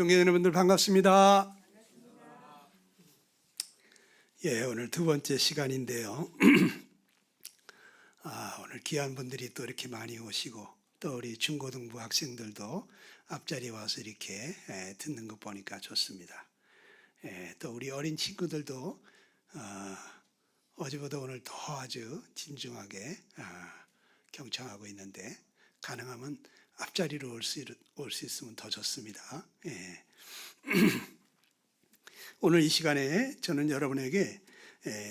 존경하는 여러분들 반갑습니다. 오늘 두 번째 시간인데요. 오늘 귀한 분들이 또 이렇게 많이 오시고 또 우리 중고등부 학생들도 앞자리에 와서 이렇게 듣는 거 보니까 좋습니다. 또 우리 어린 친구들도 어제보다 오늘 더 아주 진중하게 경청하고 있는데 가능하면 앞자리로 올 수 있으면 더 좋습니다. 오늘 이 시간에 저는 여러분에게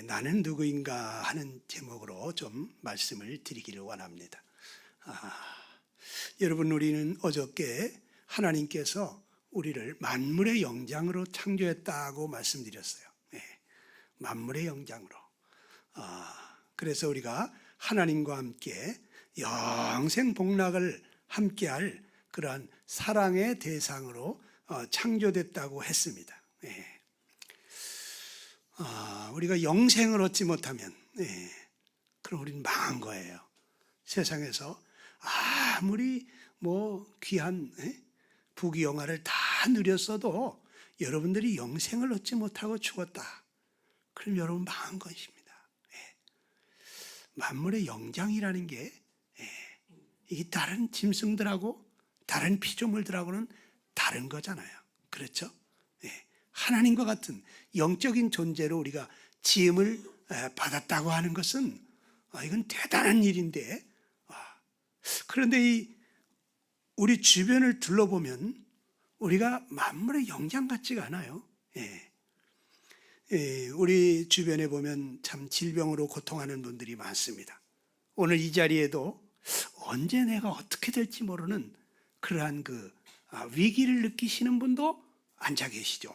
나는 누구인가 하는 제목으로 좀 말씀을 드리기를 원합니다. 여러분, 우리는 어저께 하나님께서 우리를 만물의 영장으로 창조했다고 말씀드렸어요. 만물의 영장으로. 그래서 우리가 하나님과 함께 영생 복락을 함께할 그러한 사랑의 대상으로 창조됐다고 했습니다. 우리가 영생을 얻지 못하면 그럼 우리는 망한 거예요. 세상에서 아무리 귀한 부귀영화를 다 누렸어도 여러분들이 영생을 얻지 못하고 죽었다. 그럼 여러분 망한 것입니다. 만물의 영장이라는 게 이게 다른 짐승들하고 다른 피조물들하고는 다른 거잖아요. 그렇죠? 하나님과 같은 영적인 존재로 우리가 지음을 받았다고 하는 것은 이건 대단한 일인데, 그런데 우리 주변을 둘러보면 우리가 만물의 영장 같지가 않아요. 우리 주변에 보면 참 질병으로 고통하는 분들이 많습니다. 오늘 이 자리에도 언제 내가 어떻게 될지 모르는 그러한 위기를 느끼시는 분도 앉아 계시죠.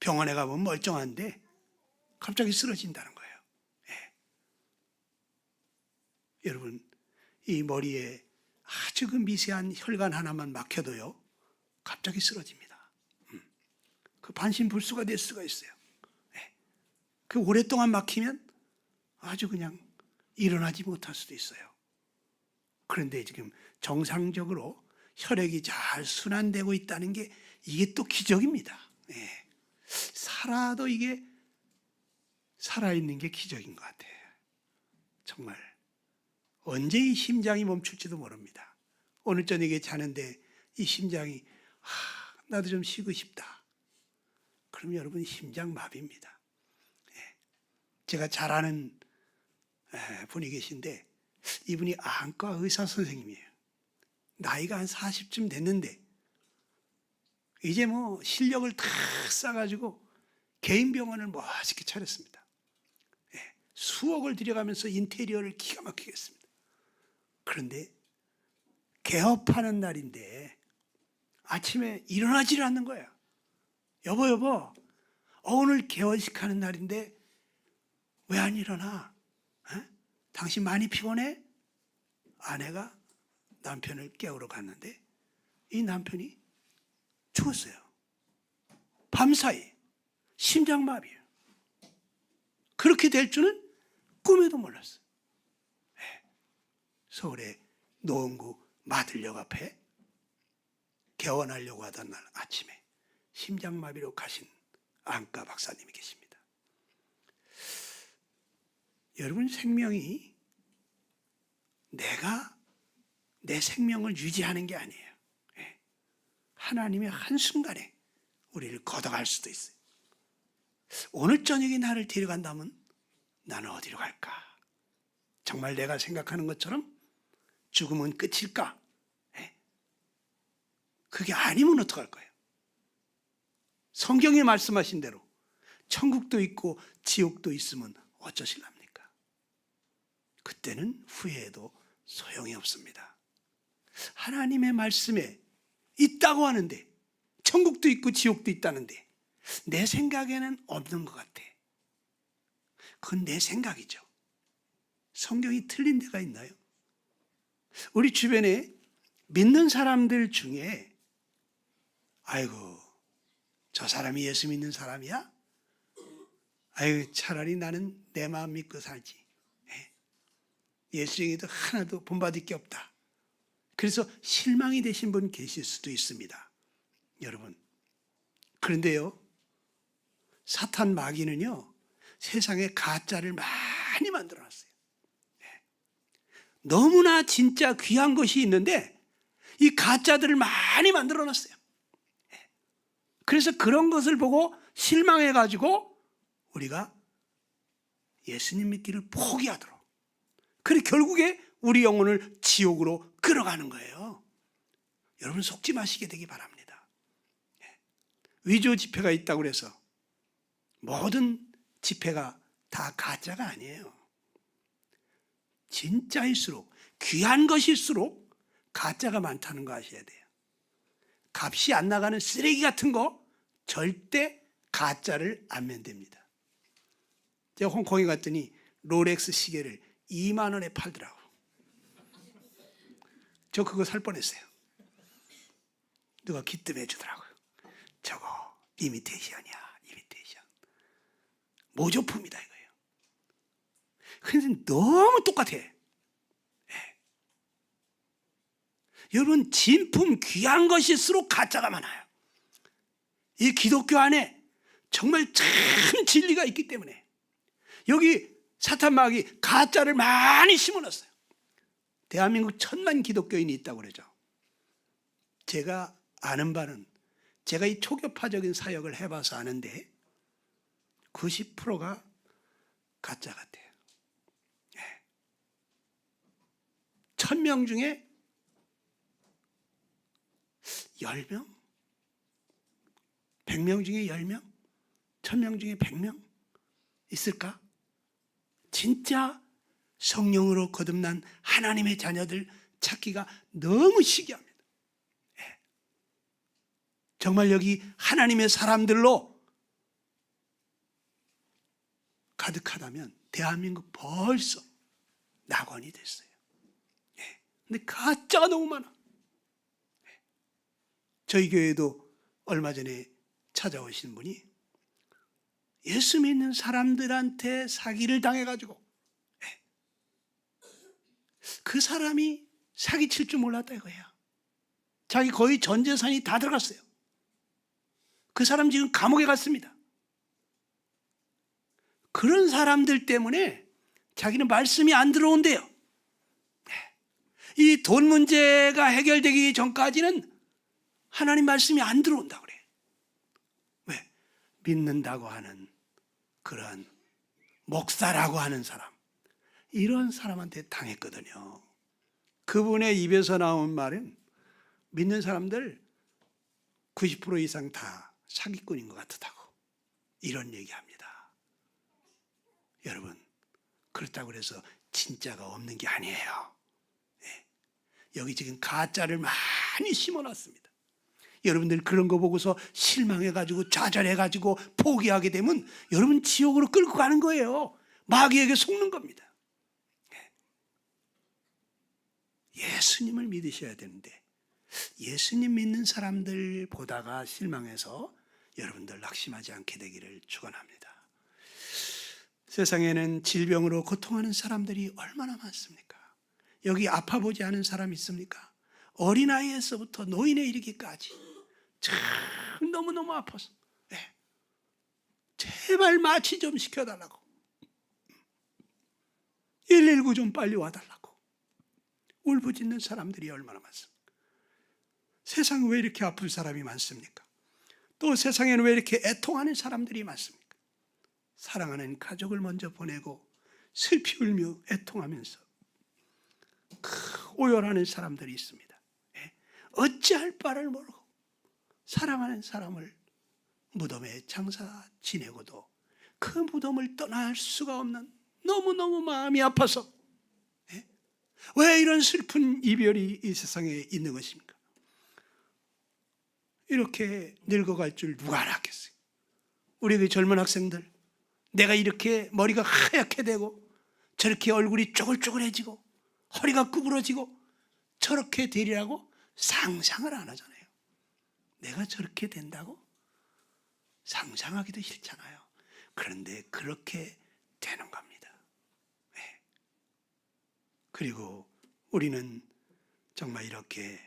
병원에 가보면 멀쩡한데 갑자기 쓰러진다는 거예요. 여러분, 이 머리에 아주 미세한 혈관 하나만 막혀도요 갑자기 쓰러집니다. 그 반신불수가 될 수가 있어요. 그 오랫동안 막히면 아주 그냥 일어나지 못할 수도 있어요. 그런데 지금 정상적으로 혈액이 잘 순환되고 있다는 게 이게 또 기적입니다. 살아도 이게 살아있는 게 기적인 것 같아요. 정말 언제 이 심장이 멈출지도 모릅니다. 오늘 저녁에 자는데 이 심장이 나도 좀 쉬고 싶다. 그럼 여러분 심장마비입니다. 제가 잘 아는 분이 계신데 이분이 안과 의사 선생님이에요. 나이가 한 40쯤 됐는데 이제 실력을 다 쌓아가지고 개인 병원을 멋있게 차렸습니다. 수억을 들여가면서 인테리어를 기가 막히게 했습니다. 그런데 개업하는 날인데 아침에 일어나지를 않는 거예요. 여보, 오늘 개원식 하는 날인데 왜 안 일어나? 당신 많이 피곤해? 아내가 남편을 깨우러 갔는데 이 남편이 죽었어요. 밤사이 심장마비예요. 그렇게 될 줄은 꿈에도 몰랐어요. 서울의 노원구 마들역 앞에 개원하려고 하던 날 아침에 심장마비로 가신 안과 박사님이 계십니다. 여러분, 생명이 내가 내 생명을 유지하는 게 아니에요. 하나님의 한순간에 우리를 걷어갈 수도 있어요. 오늘 저녁에 나를 데려간다면 나는 어디로 갈까? 정말 내가 생각하는 것처럼 죽음은 끝일까? 그게 아니면 어떡할 거예요? 성경에 말씀하신 대로 천국도 있고 지옥도 있으면 어쩌실랍니까? 그때는 후회해도 소용이 없습니다. 하나님의 말씀에 있다고 하는데 천국도 있고 지옥도 있다는데 내 생각에는 없는 것 같아. 그건 내 생각이죠. 성경이 틀린 데가 있나요? 우리 주변에 믿는 사람들 중에 아이고 저 사람이 예수 믿는 사람이야? 아이고 차라리 나는 내 마음 믿고 살지. 예수쟁이도 하나도 본받을 게 없다. 그래서 실망이 되신 분 계실 수도 있습니다. 여러분. 그런데요, 사탄 마귀는요, 세상에 가짜를 많이 만들어놨어요. 너무나 진짜 귀한 것이 있는데 이 가짜들을 많이 만들어놨어요. 그래서 그런 것을 보고 실망해가지고 우리가 예수님 믿기를 포기하도록, 그리고 결국에 우리 영혼을 지옥으로 끌어가는 거예요. 여러분 속지 마시게 되기 바랍니다. 위조 지폐가 있다고 해서 모든 지폐가 다 가짜가 아니에요. 진짜일수록, 귀한 것일수록 가짜가 많다는 거 아셔야 돼요. 값이 안 나가는 쓰레기 같은 거 절대 가짜를 안 맨댑니다. 제가 홍콩에 갔더니 롤렉스 시계를 2만 원에 팔더라고. 저 그거 살 뻔했어요. 누가 기뜸해 주더라고요. 저거 이미테이션이야, 이미테이션. 모조품이다 이거예요. 근데 너무 똑같아. 여러분, 진품 귀한 것일수록 가짜가 많아요. 이 기독교 안에 정말 참 진리가 있기 때문에 여기 사탄 마귀 가짜를 많이 심어놨어요. 대한민국 1000만 기독교인이 있다고 그러죠. 제가 아는 바는, 제가 이 초교파적인 사역을 해봐서 아는데 90%가 가짜 같아요. 1000명 중에 10명? 100명 중에 10명? 1000명 중에 100명? 있을까? 진짜 성령으로 거듭난 하나님의 자녀들 찾기가 너무 시기합니다. 정말 여기 하나님의 사람들로 가득하다면 대한민국 벌써 낙원이 됐어요. 근데 가짜가 너무 많아. 저희 교회도 얼마 전에 찾아오신 분이 예수 믿는 사람들한테 사기를 당해가지고 그 사람이 사기칠 줄 몰랐다 이거예요. 자기 거의 전 재산이 다 들어갔어요. 그 사람 지금 감옥에 갔습니다. 그런 사람들 때문에 자기는 말씀이 안 들어온대요. 이 돈 문제가 해결되기 전까지는 하나님 말씀이 안 들어온다고 그래요. 왜? 믿는다고 하는 그런 목사라고 하는 사람, 이런 사람한테 당했거든요. 그분의 입에서 나온 말은 믿는 사람들 90% 이상 다 사기꾼인 것 같다고 이런 얘기합니다. 여러분, 그렇다고 해서 진짜가 없는 게 아니에요. 여기 지금 가짜를 많이 심어놨습니다. 여러분들 그런 거 보고서 실망해가지고 좌절해가지고 포기하게 되면 여러분 지옥으로 끌고 가는 거예요. 마귀에게 속는 겁니다. 예수님을 믿으셔야 되는데 예수님 믿는 사람들 보다가 실망해서 여러분들 낙심하지 않게 되기를 축원합니다. 세상에는 질병으로 고통하는 사람들이 얼마나 많습니까? 여기 아파보지 않은 사람 있습니까? 어린아이에서부터 노인에 이르기까지 참 너무너무 아파서 제발 마취 좀 시켜달라고, 119 좀 빨리 와달라고 울부짖는 사람들이 얼마나 많습니까? 세상에 왜 이렇게 아픈 사람이 많습니까? 또 세상에는 왜 이렇게 애통하는 사람들이 많습니까? 사랑하는 가족을 먼저 보내고 슬피 울며 애통하면서 오열하는 사람들이 있습니다. 어찌할 바를 모르고 사랑하는 사람을 무덤에 장사 지내고도 그 무덤을 떠날 수가 없는 너무너무 마음이 아파서 왜 이런 슬픈 이별이 이 세상에 있는 것입니까? 이렇게 늙어갈 줄 누가 알았겠어요? 우리 그 젊은 학생들, 내가 이렇게 머리가 하얗게 되고 저렇게 얼굴이 쪼글쪼글해지고 허리가 구부러지고 저렇게 되리라고 상상을 안 하잖아요. 내가 저렇게 된다고 상상하기도 싫잖아요. 그런데 그렇게 되는 겁니다. 그리고 우리는 정말 이렇게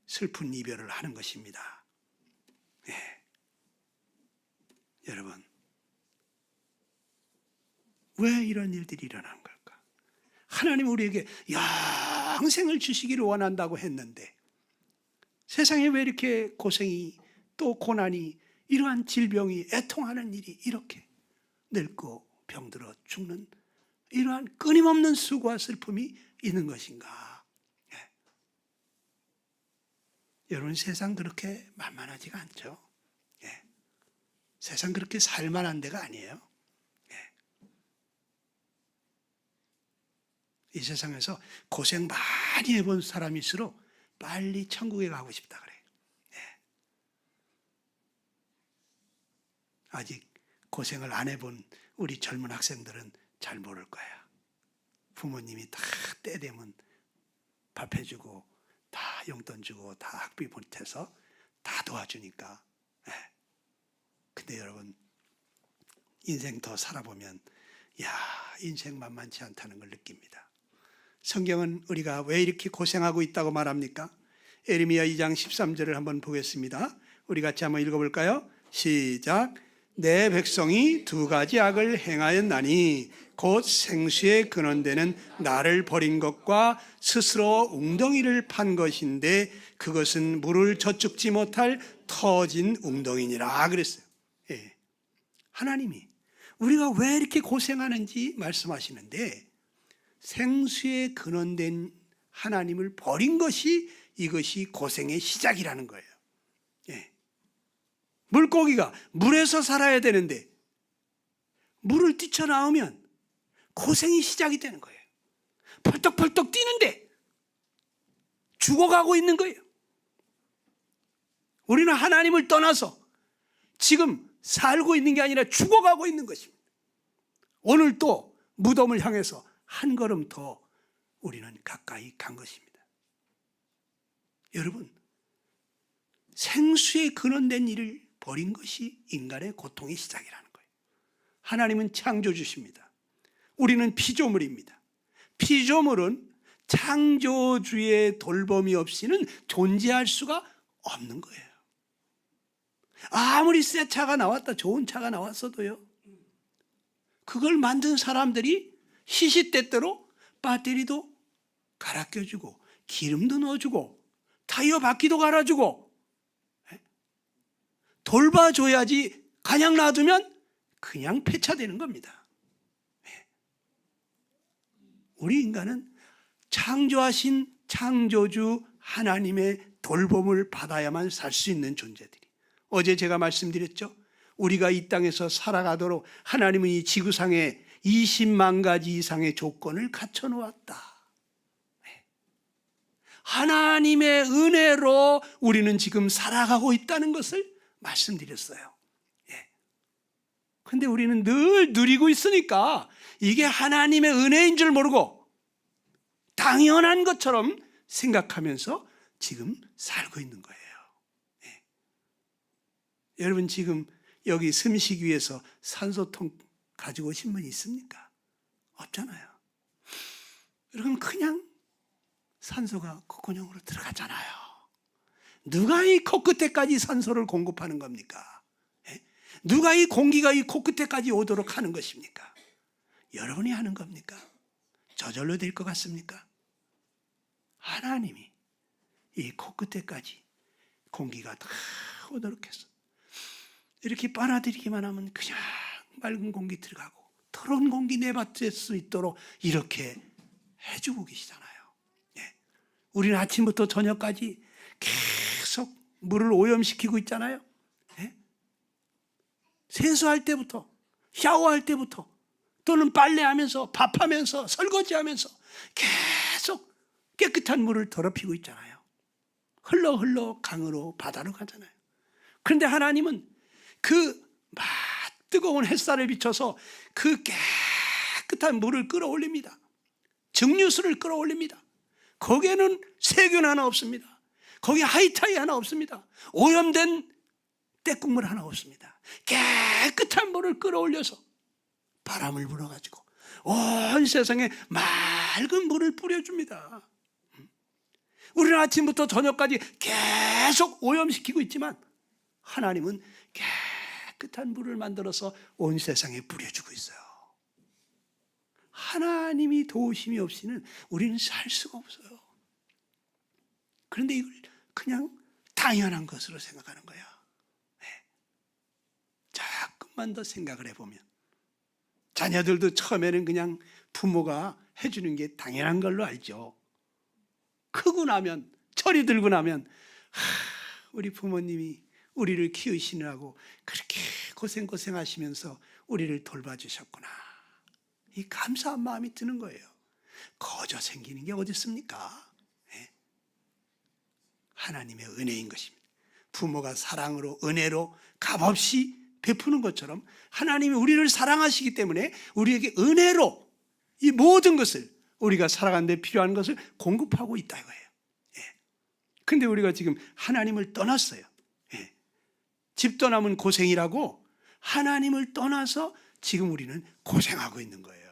슬픈 이별을 하는 것입니다. 여러분, 왜 이런 일들이 일어난 걸까? 하나님 우리에게 영생을 주시기를 원한다고 했는데 세상에 왜 이렇게 고생이 또 고난이 이러한 질병이 애통하는 일이 이렇게 늙고 병들어 죽는 이러한 끊임없는 수고와 슬픔이 있는 것인가? 여러분 세상 그렇게 만만하지가 않죠. 세상 그렇게 살만한 데가 아니에요. 이 세상에서 고생 많이 해본 사람일수록 빨리 천국에 가고 싶다 그래요. 아직 고생을 안 해본 우리 젊은 학생들은 잘 모를 거야. 부모님이 다 때 되면 밥 해주고 다 용돈 주고 다 학비 보태서 다 도와주니까. 근데 여러분 인생 더 살아보면 인생 만만치 않다는 걸 느낍니다. 성경은 우리가 왜 이렇게 고생하고 있다고 말합니까? 에레미야 2장 13절을 한번 보겠습니다. 우리 같이 한번 읽어볼까요? 시작. 내 백성이 두 가지 악을 행하였나니 곧 생수의 근원되는 나를 버린 것과 스스로 웅덩이를 판 것인데 그것은 물을 저축지 못할 터진 웅덩이니라 그랬어요. 하나님이 우리가 왜 이렇게 고생하는지 말씀하시는데 생수의 근원된 하나님을 버린 것이 이것이 고생의 시작이라는 거예요. 물고기가 물에서 살아야 되는데 물을 뛰쳐나오면 고생이 시작이 되는 거예요. 펄떡펄떡 뛰는데 죽어가고 있는 거예요. 우리는 하나님을 떠나서 지금 살고 있는 게 아니라 죽어가고 있는 것입니다. 오늘 또 무덤을 향해서 한 걸음 더 우리는 가까이 간 것입니다. 여러분, 생수의 근원된 일을 버린 것이 인간의 고통의 시작이라는 거예요. 하나님은 창조주십니다. 우리는 피조물입니다. 피조물은 창조주의 돌봄이 없이는 존재할 수가 없는 거예요. 아무리 새 차가 나왔다, 좋은 차가 나왔어도요, 그걸 만든 사람들이 시시때때로 배터리도 갈아 껴주고 기름도 넣어주고 타이어 바퀴도 갈아주고 돌봐줘야지 그냥 놔두면 그냥 폐차되는 겁니다. 우리 인간은 창조하신 창조주 하나님의 돌봄을 받아야만 살 수 있는 존재들이. 어제 제가 말씀드렸죠. 우리가 이 땅에서 살아가도록 하나님은 이 지구상에 20만 가지 이상의 조건을 갖춰 놓았다. 하나님의 은혜로 우리는 지금 살아가고 있다는 것을 말씀드렸어요. 그런데 우리는 늘 누리고 있으니까 이게 하나님의 은혜인 줄 모르고 당연한 것처럼 생각하면서 지금 살고 있는 거예요. 여러분 지금 여기 숨쉬기 위해서 산소통 가지고 오신 분 있습니까? 없잖아요. 여러분 그냥 산소가 콧구멍으로 들어가잖아요. 누가 이 코끝에까지 산소를 공급하는 겁니까? 누가 이 공기가 이 코끝에까지 오도록 하는 것입니까? 여러분이 하는 겁니까? 저절로 될 것 같습니까? 하나님이 이 코끝에까지 공기가 다 오도록 해서 이렇게 빨아들이기만 하면 그냥 맑은 공기 들어가고 더러운 공기 내뱉을 수 있도록 이렇게 해주고 계시잖아요. 우리는 아침부터 저녁까지 계속 물을 오염시키고 있잖아요. 세수할 때부터 샤워할 때부터 또는 빨래하면서 밥하면서 설거지하면서 계속 깨끗한 물을 더럽히고 있잖아요. 흘러 강으로 바다로 가잖아요. 그런데 하나님은 그 뜨거운 햇살을 비춰서 그 깨끗한 물을 끌어올립니다. 증류수를 끌어올립니다. 거기에는 세균 하나 없습니다. 거기에 하이타이 하나 없습니다. 오염된 때국물 하나 없습니다. 깨끗한 물을 끌어올려서 바람을 불어가지고 온 세상에 맑은 물을 뿌려줍니다. 우리는 아침부터 저녁까지 계속 오염시키고 있지만 하나님은 깨끗한 물을 만들어서 온 세상에 뿌려주고 있어요. 하나님이 도우심이 없이는 우리는 살 수가 없어요. 그런데 이걸 그냥 당연한 것으로 생각하는 거야. 네. 조금만 더 생각을 해보면 자녀들도 처음에는 그냥 부모가 해주는 게 당연한 걸로 알죠. 크고 나면, 철이 들고 나면 우리 부모님이 우리를 키우시느라고 그렇게 고생하시면서 우리를 돌봐주셨구나. 이 감사한 마음이 드는 거예요. 거저 생기는 게 어디 있습니까? 네? 하나님의 은혜인 것입니다. 부모가 사랑으로 은혜로 값없이 베푸는 것처럼 하나님이 우리를 사랑하시기 때문에 우리에게 은혜로 이 모든 것을 우리가 살아가는 데 필요한 것을 공급하고 있다 이거예요. 그런데 우리가 지금 하나님을 떠났어요. 예. 집 떠나면 고생이라고 하나님을 떠나서 지금 우리는 고생하고 있는 거예요.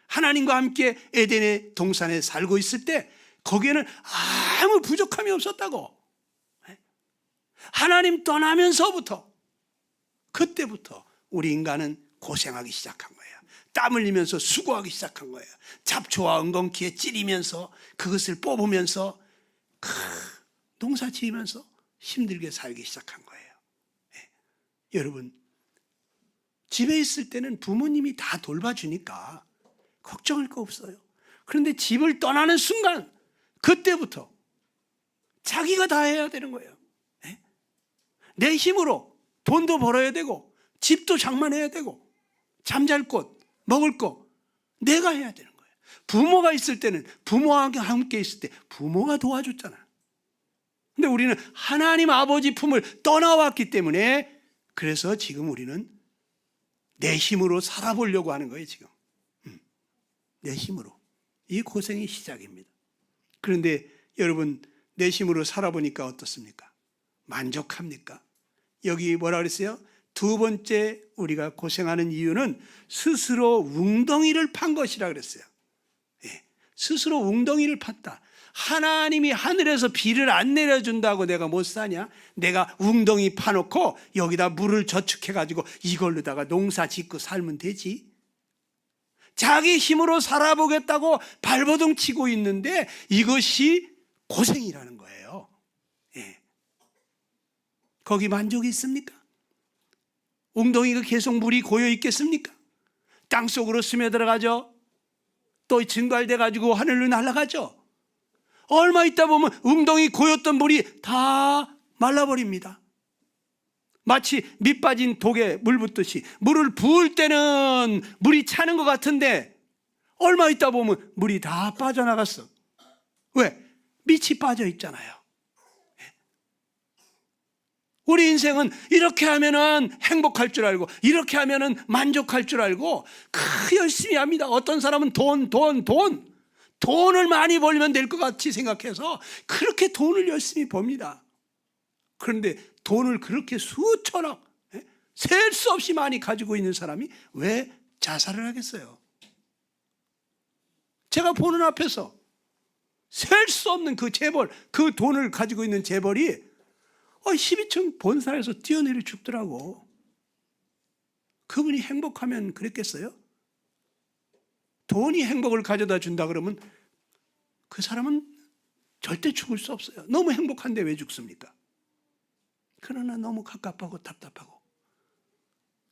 하나님과 함께 에덴의 동산에 살고 있을 때 거기에는 아무 부족함이 없었다고. 하나님 떠나면서부터 그때부터 우리 인간은 고생하기 시작한 거예요. 땀 흘리면서 수고하기 시작한 거예요. 잡초와 엉겅퀴에 찌리면서 그것을 뽑으면서 농사 지으면서 힘들게 살기 시작한 거예요. 네. 여러분, 집에 있을 때는 부모님이 다 돌봐주니까 걱정할 거 없어요. 그런데 집을 떠나는 순간 그때부터 자기가 다 해야 되는 거예요. 네? 내 힘으로 돈도 벌어야 되고 집도 장만해야 되고 잠잘 곳, 먹을 거 내가 해야 되는 거예요. 부모가 있을 때는 부모와 함께 있을 때 부모가 도와줬잖아요. 근데 우리는 하나님 아버지 품을 떠나왔기 때문에 그래서 지금 우리는 내 힘으로 살아보려고 하는 거예요. 지금 내 힘으로. 이 고생이 시작입니다. 그런데 여러분 내 힘으로 살아보니까 어떻습니까? 만족합니까? 여기 뭐라 그랬어요? 두 번째 우리가 고생하는 이유는 스스로 웅덩이를 판 것이라 그랬어요. 예, 스스로 웅덩이를 팠다. 하나님이 하늘에서 비를 안 내려준다고 내가 못 사냐? 내가 웅덩이 파놓고 여기다 물을 저축해가지고 이걸로다가 농사 짓고 살면 되지. 자기 힘으로 살아보겠다고 발버둥 치고 있는데 이것이 고생이라는 거예요. 예. 거기 만족이 있습니까? 웅덩이가 계속 물이 고여 있겠습니까? 땅속으로 스며들어가죠. 또 증발돼 가지고 하늘로 날아가죠. 얼마 있다 보면 웅덩이 고였던 물이 다 말라버립니다. 마치 밑 빠진 독에 물 붓듯이 물을 부을 때는 물이 차는 것 같은데 얼마 있다 보면 물이 다 빠져나갔어. 왜? 밑이 빠져 있잖아요. 우리 인생은 이렇게 하면은 행복할 줄 알고 이렇게 하면은 만족할 줄 알고 열심히 합니다. 어떤 사람은 돈을 많이 벌면 될 것 같이 생각해서 그렇게 돈을 열심히 법니다. 그런데 돈을 그렇게 수천억, 셀 수 없이 많이 가지고 있는 사람이 왜 자살을 하겠어요? 제가 보는 앞에서 셀 수 없는 그 재벌, 그 돈을 가지고 있는 재벌이 12층 본사에서 뛰어내려 죽더라고. 그분이 행복하면 그랬겠어요? 돈이 행복을 가져다 준다 그러면 그 사람은 절대 죽을 수 없어요. 너무 행복한데 왜 죽습니까? 그러나 너무 갑갑하고 답답하고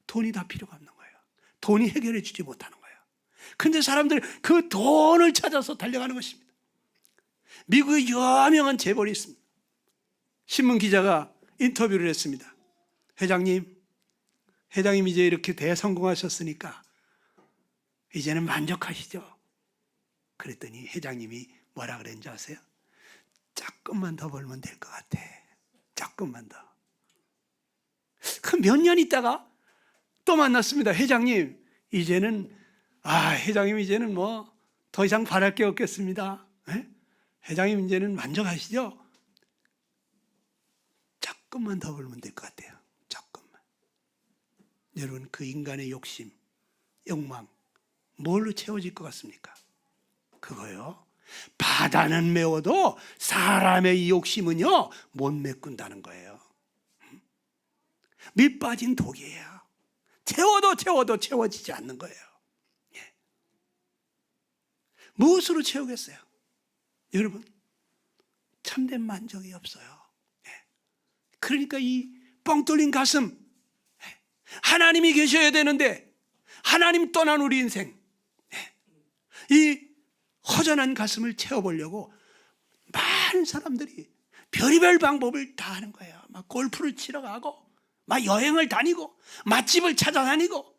돈이 다 필요가 없는 거예요. 돈이 해결해 주지 못하는 거예요. 그런데 사람들 그 돈을 찾아서 달려가는 것입니다. 미국의 유명한 재벌이 있습니다. 신문 기자가 인터뷰를 했습니다. 회장님 이제 이렇게 대성공하셨으니까 이제는 만족하시죠? 그랬더니 회장님이 뭐라 그랬는지 아세요? 조금만 더 벌면 될 것 같아. 조금만 더. 그 몇 년 있다가 또 만났습니다. 회장님 이제는 뭐 더 이상 바랄 게 없겠습니다. 회장님 이제는 만족하시죠? 조금만 더 벌면 될 것 같아요. 조금만. 여러분 그 인간의 욕심, 욕망 뭘로 채워질 것 같습니까? 그거요. 바다는 메워도 사람의 이 욕심은요 못 메꾼다는 거예요. 밑 빠진 독이에요. 채워도 채워지지 않는 거예요. 예. 무엇으로 채우겠어요? 여러분, 참된 만족이 없어요. 예. 그러니까 이 뻥 뚫린 가슴, 예. 하나님이 계셔야 되는데 하나님 떠난 우리 인생, 예. 이 허전한 가슴을 채워보려고 많은 사람들이 별의별 방법을 다 하는 거예요. 막 골프를 치러 가고, 막 여행을 다니고, 맛집을 찾아다니고,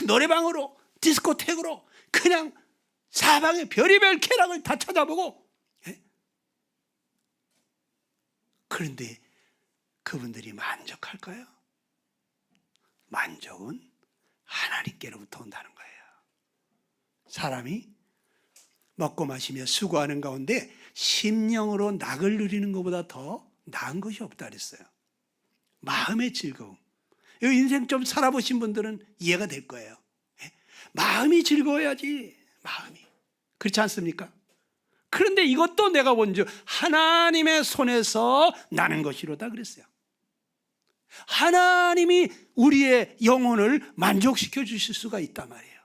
노래방으로, 디스코텍으로 그냥 사방에 별의별 쾌락을 다 찾아보고. 예? 그런데 그분들이 만족할까요? 만족은 하나님께로부터 온다는 거예요. 사람이 먹고 마시며 수고하는 가운데 심령으로 낙을 누리는 것보다 더 나은 것이 없다 그랬어요. 마음의 즐거움. 이 인생 좀 살아보신 분들은 이해가 될 거예요. 마음이 즐거워야지. 마음이. 그렇지 않습니까? 그런데 이것도 내가 본즉 하나님의 손에서 나는 것이로다 그랬어요. 하나님이 우리의 영혼을 만족시켜 주실 수가 있단 말이에요.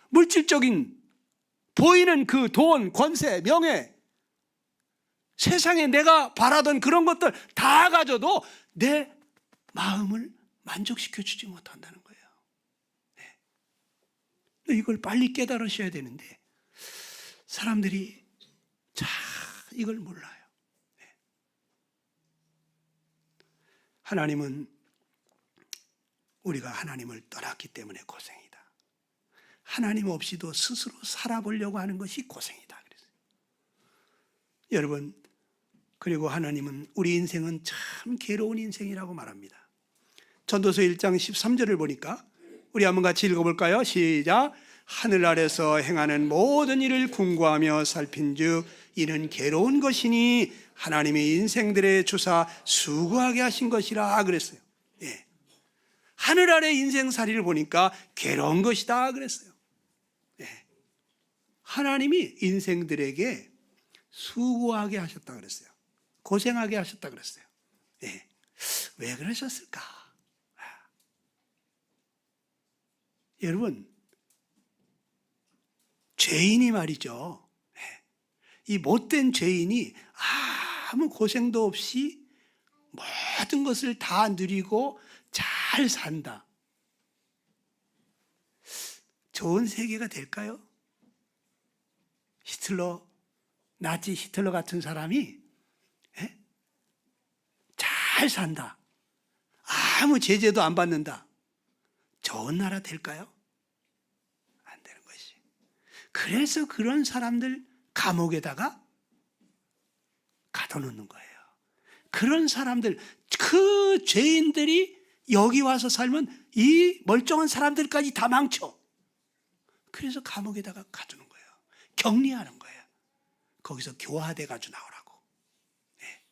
물질적인 보이는 그 돈, 권세, 명예, 세상에 내가 바라던 그런 것들 다 가져도 내 마음을 만족시켜 주지 못한다는 거예요. 네. 이걸 빨리 깨달으셔야 되는데 사람들이 잘 이걸 몰라요. 네. 하나님은 우리가 하나님을 떠났기 때문에 고생이다. 하나님 없이도 스스로 살아보려고 하는 것이 고생이다. 그랬어요. 여러분, 그리고 하나님은 우리 인생은 참 괴로운 인생이라고 말합니다. 전도서 1장 13절을 보니까 우리 한번 같이 읽어볼까요? 시작. 하늘 아래서 행하는 모든 일을 궁구하며 살핀즉 이는 괴로운 것이니 하나님이 인생들의 주사 수고하게 하신 것이라 그랬어요. 예. 하늘 아래 인생살이를 보니까 괴로운 것이다 그랬어요. 예. 하나님이 인생들에게 수고하게 하셨다 그랬어요. 고생하게 하셨다 그랬어요. 예. 왜 그러셨을까? 여러분, 죄인이 말이죠. 이 못된 죄인이 아무 고생도 없이 모든 것을 다 누리고 잘 산다. 좋은 세계가 될까요? 나치 히틀러 같은 사람이 잘 산다. 아무 제재도 안 받는다. 좋은 나라 될까요? 안 되는 것이. 그래서 그런 사람들 감옥에다가 가둬놓는 거예요. 그런 사람들, 그 죄인들이 여기 와서 살면 이 멀쩡한 사람들까지 다 망쳐. 그래서 감옥에다가 가두는 거예요. 격리하는 거예요. 거기서 교화돼 가지고 나오라고. 네.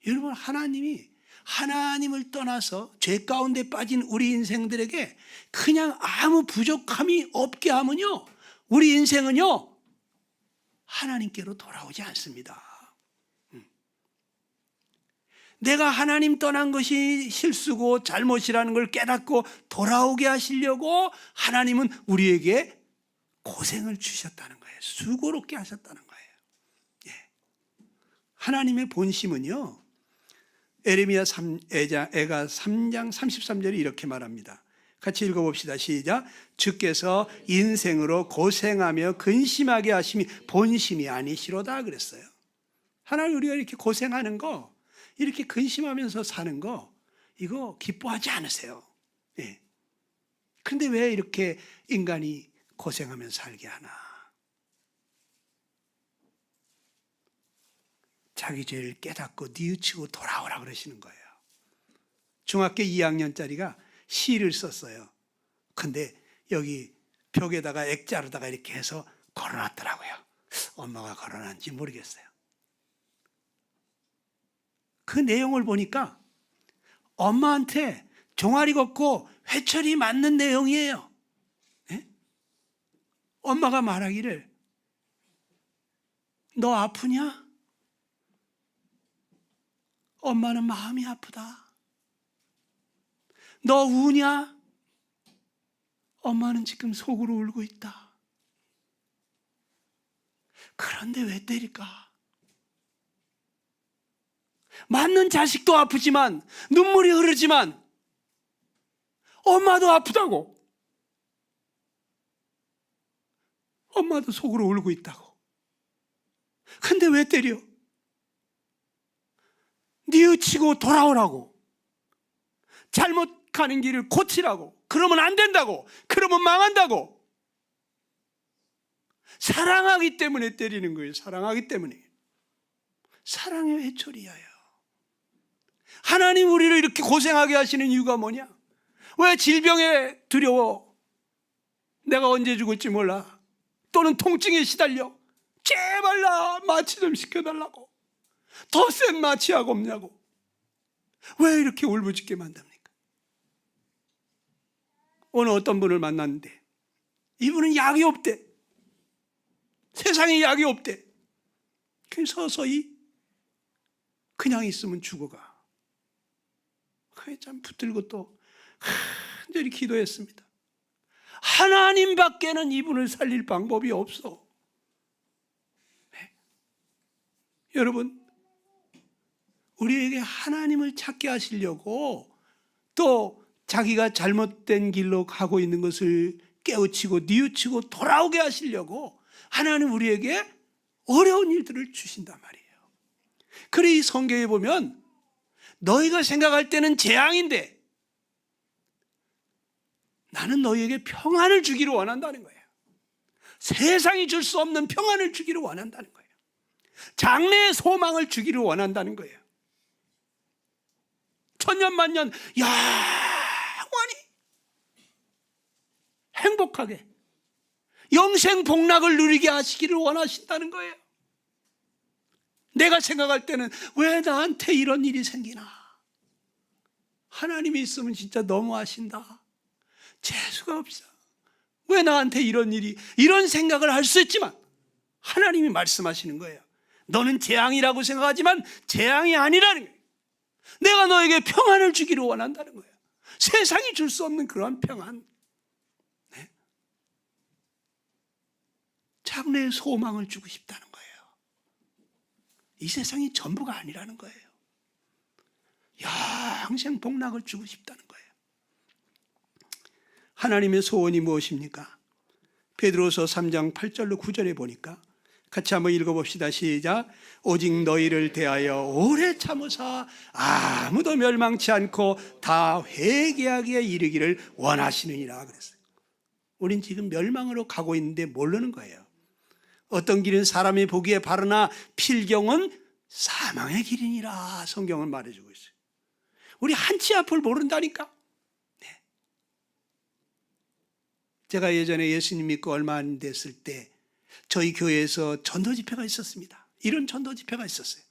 여러분, 하나님이 하나님을 떠나서 죄 가운데 빠진 우리 인생들에게 그냥 아무 부족함이 없게 하면요, 우리 인생은요 하나님께로 돌아오지 않습니다. 내가 하나님 떠난 것이 실수고 잘못이라는 걸 깨닫고 돌아오게 하시려고 하나님은 우리에게 고생을 주셨다는 거예요. 수고롭게 하셨다는 거예요. 예. 하나님의 본심은요, 에레미야 3장 33절이 이렇게 말합니다. 같이 읽어봅시다. 시작. 주께서 인생으로 고생하며 근심하게 하심이 본심이 아니시로다 그랬어요. 하나님, 우리가 이렇게 고생하는 거, 이렇게 근심하면서 사는 거, 이거 기뻐하지 않으세요. 예. 그런데 왜 이렇게 인간이 고생하면서 살게 하나? 자기 죄를 깨닫고 뉘우치고 돌아오라 그러시는 거예요. 중학교 2학년짜리가 시를 썼어요. 근데 여기 벽에다가 액자로다가 이렇게 해서 걸어놨더라고요. 엄마가 걸어놨는지 모르겠어요. 그 내용을 보니까 엄마한테 종아리 걷고 회초리 맞는 내용이에요. 네? 엄마가 말하기를 너 아프냐? 엄마는 마음이 아프다. 너 우냐? 엄마는 지금 속으로 울고 있다. 그런데 왜 때릴까? 맞는 자식도 아프지만, 눈물이 흐르지만 엄마도 아프다고. 엄마도 속으로 울고 있다고. 근데 왜 때려? 뉘우치고 돌아오라고. 잘못 가는 길을 고치라고. 그러면 안 된다고. 그러면 망한다고. 사랑하기 때문에 때리는 거예요. 사랑하기 때문에. 사랑의 회초리야요. 하나님 우리를 이렇게 고생하게 하시는 이유가 뭐냐? 왜 질병에 두려워? 내가 언제 죽을지 몰라. 또는 통증에 시달려. 제발 나 마취 좀 시켜달라고. 더 센 마취약 없냐고. 왜 이렇게 울부짖게 만듭니까? 오늘 어떤 분을 만났는데 이분은 약이 없대. 세상에 약이 없대. 그냥 서서히 그냥 있으면 죽어가. 그게 참 붙들고 또 간절히 기도했습니다. 하나님밖에는 이분을 살릴 방법이 없어. 네. 여러분, 우리에게 하나님을 찾게 하시려고 또 자기가 잘못된 길로 가고 있는 것을 깨우치고 뉘우치고 돌아오게 하시려고 하나님 우리에게 어려운 일들을 주신단 말이에요. 그래 이 성경에 보면 너희가 생각할 때는 재앙인데 나는 너희에게 평안을 주기를 원한다는 거예요. 세상이 줄 수 없는 평안을 주기를 원한다는 거예요. 장래의 소망을 주기를 원한다는 거예요. 천년만년 영원히 행복하게 영생 복락을 누리게 하시기를 원하신다는 거예요. 내가 생각할 때는 왜 나한테 이런 일이 생기나? 하나님이 있으면 진짜 너무하신다. 재수가 없어. 왜 나한테 이런 일이, 이런 생각을 할 수 있지만 하나님이 말씀하시는 거예요. 너는 재앙이라고 생각하지만 재앙이 아니라는 거예요. 내가 너에게 평안을 주기를 원한다는 거예요. 세상이 줄 수 없는 그러한 평안. 네? 장래의 소망을 주고 싶다는 거예요. 이 세상이 전부가 아니라는 거예요. 영생 복락을 주고 싶다는 거예요. 하나님의 소원이 무엇입니까? 베드로서 3장 8절로 9절에 보니까 같이 한번 읽어봅시다. 시작. 오직 너희를 대하여 오래 참으사 아무도 멸망치 않고 다 회개하기에 이르기를 원하시느니라 그랬어요. 우린 지금 멸망으로 가고 있는데 모르는 거예요. 어떤 길은 사람이 보기에 바르나 필경은 사망의 길이니라 성경은 말해주고 있어요. 우리 한치 앞을 모른다니까. 네. 제가 예전에 예수님 믿고 얼마 안 됐을 때 저희 교회에서 전도 집회가 있었습니다. 이런 전도 집회가 있었어요.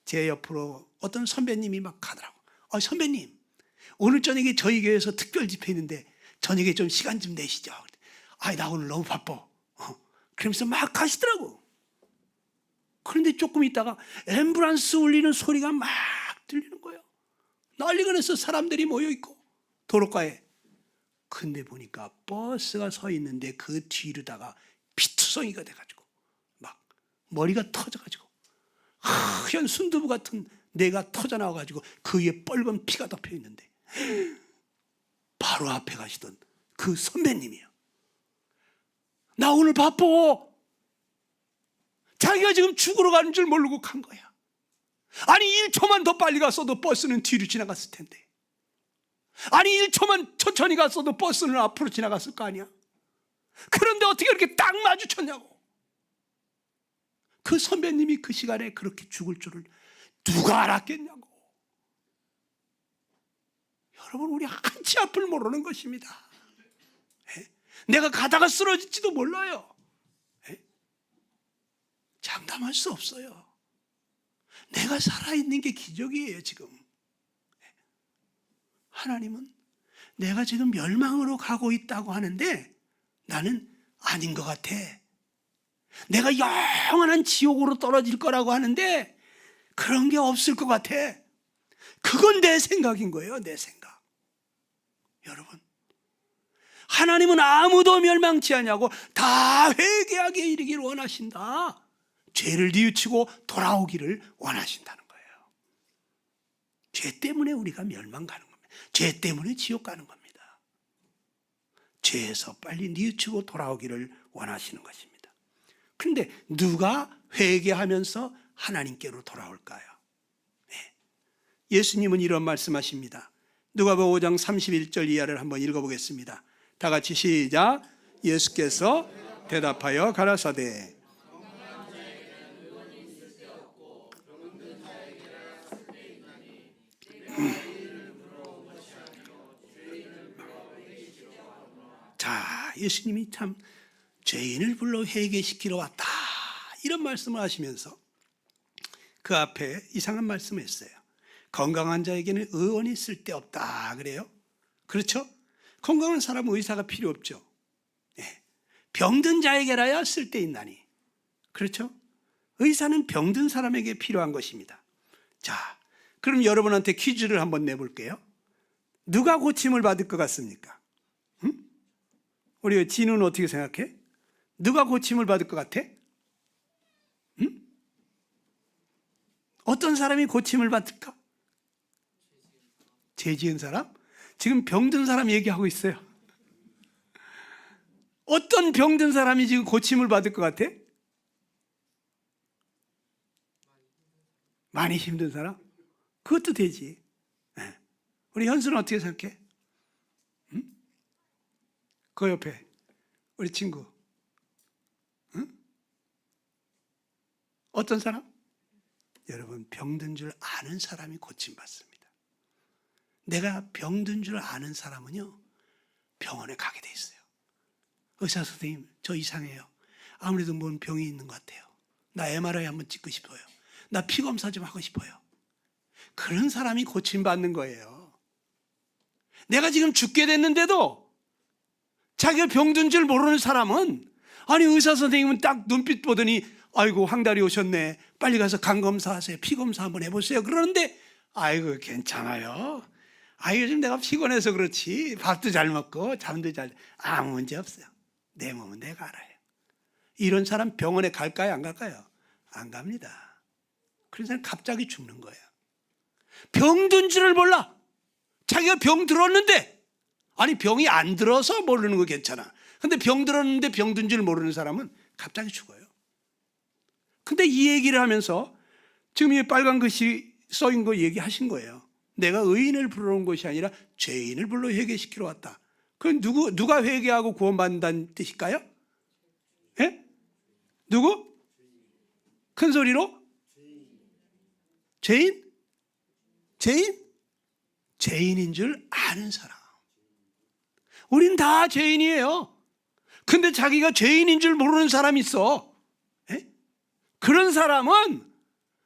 제 옆으로 어떤 선배님이 막 가더라고. 선배님, 오늘 저녁에 저희 교회에서 특별 집회 있는데 저녁에 좀 시간 좀 내시죠. 나 오늘 너무 바빠. 그러면서 막 가시더라고. 그런데 조금 있다가 앰뷸런스 울리는 소리가 막 들리는 거예요. 난리가 나서 사람들이 모여있고 도로가에. 근데 보니까 버스가 서 있는데 그 뒤로다가 피투성이가 돼가지고 막 머리가 터져가지고 하얀 순두부 같은 뇌가 터져나와가지고 그 위에 뻘건 피가 덮여있는데 바로 앞에 가시던 그 선배님이에요. 나 오늘 바빠. 자기가 지금 죽으러 가는 줄 모르고 간 거야. 아니 1초만 더 빨리 갔어도 버스는 뒤로 지나갔을 텐데. 아니 1초만 천천히 갔어도 버스는 앞으로 지나갔을 거 아니야. 그런데 어떻게 이렇게 딱 마주쳤냐고. 그 선배님이 그 시간에 그렇게 죽을 줄을 누가 알았겠냐고. 여러분, 우리 한치 앞을 모르는 것입니다. 내가 가다가 쓰러질지도 몰라요. 장담할 수 없어요. 내가 살아있는 게 기적이에요. 지금 하나님은 내가 지금 멸망으로 가고 있다고 하는데 나는 아닌 것 같아. 내가 영원한 지옥으로 떨어질 거라고 하는데 그런 게 없을 것 같아. 그건 내 생각인 거예요, 내 생각. 여러분, 하나님은 아무도 멸망치 않냐고 다 회개하게 이르기를 원하신다. 죄를 뉘우치고 돌아오기를 원하신다는 거예요. 죄 때문에 우리가 멸망 가는 겁니다. 죄 때문에 지옥 가는 겁니다. 죄에서 빨리 뉘우치고 돌아오기를 원하시는 것입니다. 그런데 누가 회개하면서 하나님께로 돌아올까요? 네. 예수님은 이런 말씀하십니다. 누가복음 5장 31절 이하를 한번 읽어보겠습니다. 다 같이 시작. 예수께서 대답하여 가라사대 자, 예수님이 참 죄인을 불러 회개시키러 왔다 이런 말씀을 하시면서 그 앞에 이상한 말씀을 했어요. 건강한 자에게는 의원이 쓸데없다 그래요. 그렇죠? 건강한 사람은 의사가 필요 없죠. 네. 병든 자에게라야 쓸데있나니. 그렇죠? 의사는 병든 사람에게 필요한 것입니다. 자, 그럼 여러분한테 퀴즈를 한번 내볼게요. 누가 고침을 받을 것 같습니까? 우리 진우는 어떻게 생각해? 누가 고침을 받을 것 같아? 어떤 사람이 고침을 받을까? 죄 지은 사람? 지금 병든 사람 얘기하고 있어요. 어떤 병든 사람이 지금 고침을 받을 것 같아? 많이 힘든 사람? 그것도 되지. 네. 우리 현수는 어떻게 생각해? 그 옆에 우리 친구 어떤 사람? 여러분, 병든 줄 아는 사람이 고침받습니다. 내가 병든 줄 아는 사람은요 병원에 가게 돼 있어요. 의사 선생님, 저 이상해요. 아무래도 뭔 병이 있는 것 같아요. 나 MRI 한번 찍고 싶어요. 나 피 검사 좀 하고 싶어요. 그런 사람이 고침받는 거예요. 내가 지금 죽게 됐는데도 자기가 병든 줄 모르는 사람은, 아니 의사 선생님은 딱 눈빛 보더니 아이고 황달이 오셨네, 빨리 가서 간 검사하세요, 피 검사 한번 해보세요. 그러는데 아이고 괜찮아요, 아이고 요즘 내가 피곤해서 그렇지 밥도 잘 먹고 잠도 잘, 아무 문제 없어요. 내 몸은 내가 알아요. 이런 사람 병원에 갈까요 안 갈까요? 안 갑니다. 그런 사람 갑자기 죽는 거예요. 병든 줄을 몰라. 자기가 병 들었는데, 아니 병이 안 들어서 모르는 거 괜찮아. 근데 병 들었는데 병든 줄 모르는 사람은 갑자기 죽어요. 근데 이 얘기를 하면서 지금 이 빨간 글씨 써인 거 얘기하신 거예요. 내가 의인을 부르러 온 것이 아니라 죄인을 불러 회개시키러 왔다. 그건 누가 회개하고 구원받는다는 뜻일까요? 예? 누구? 큰 소리로? 죄인? 죄인? 죄인인 줄 아는 사람. 우린 다 죄인이에요. 근데 자기가 죄인인 줄 모르는 사람이 있어. 에? 그런 사람은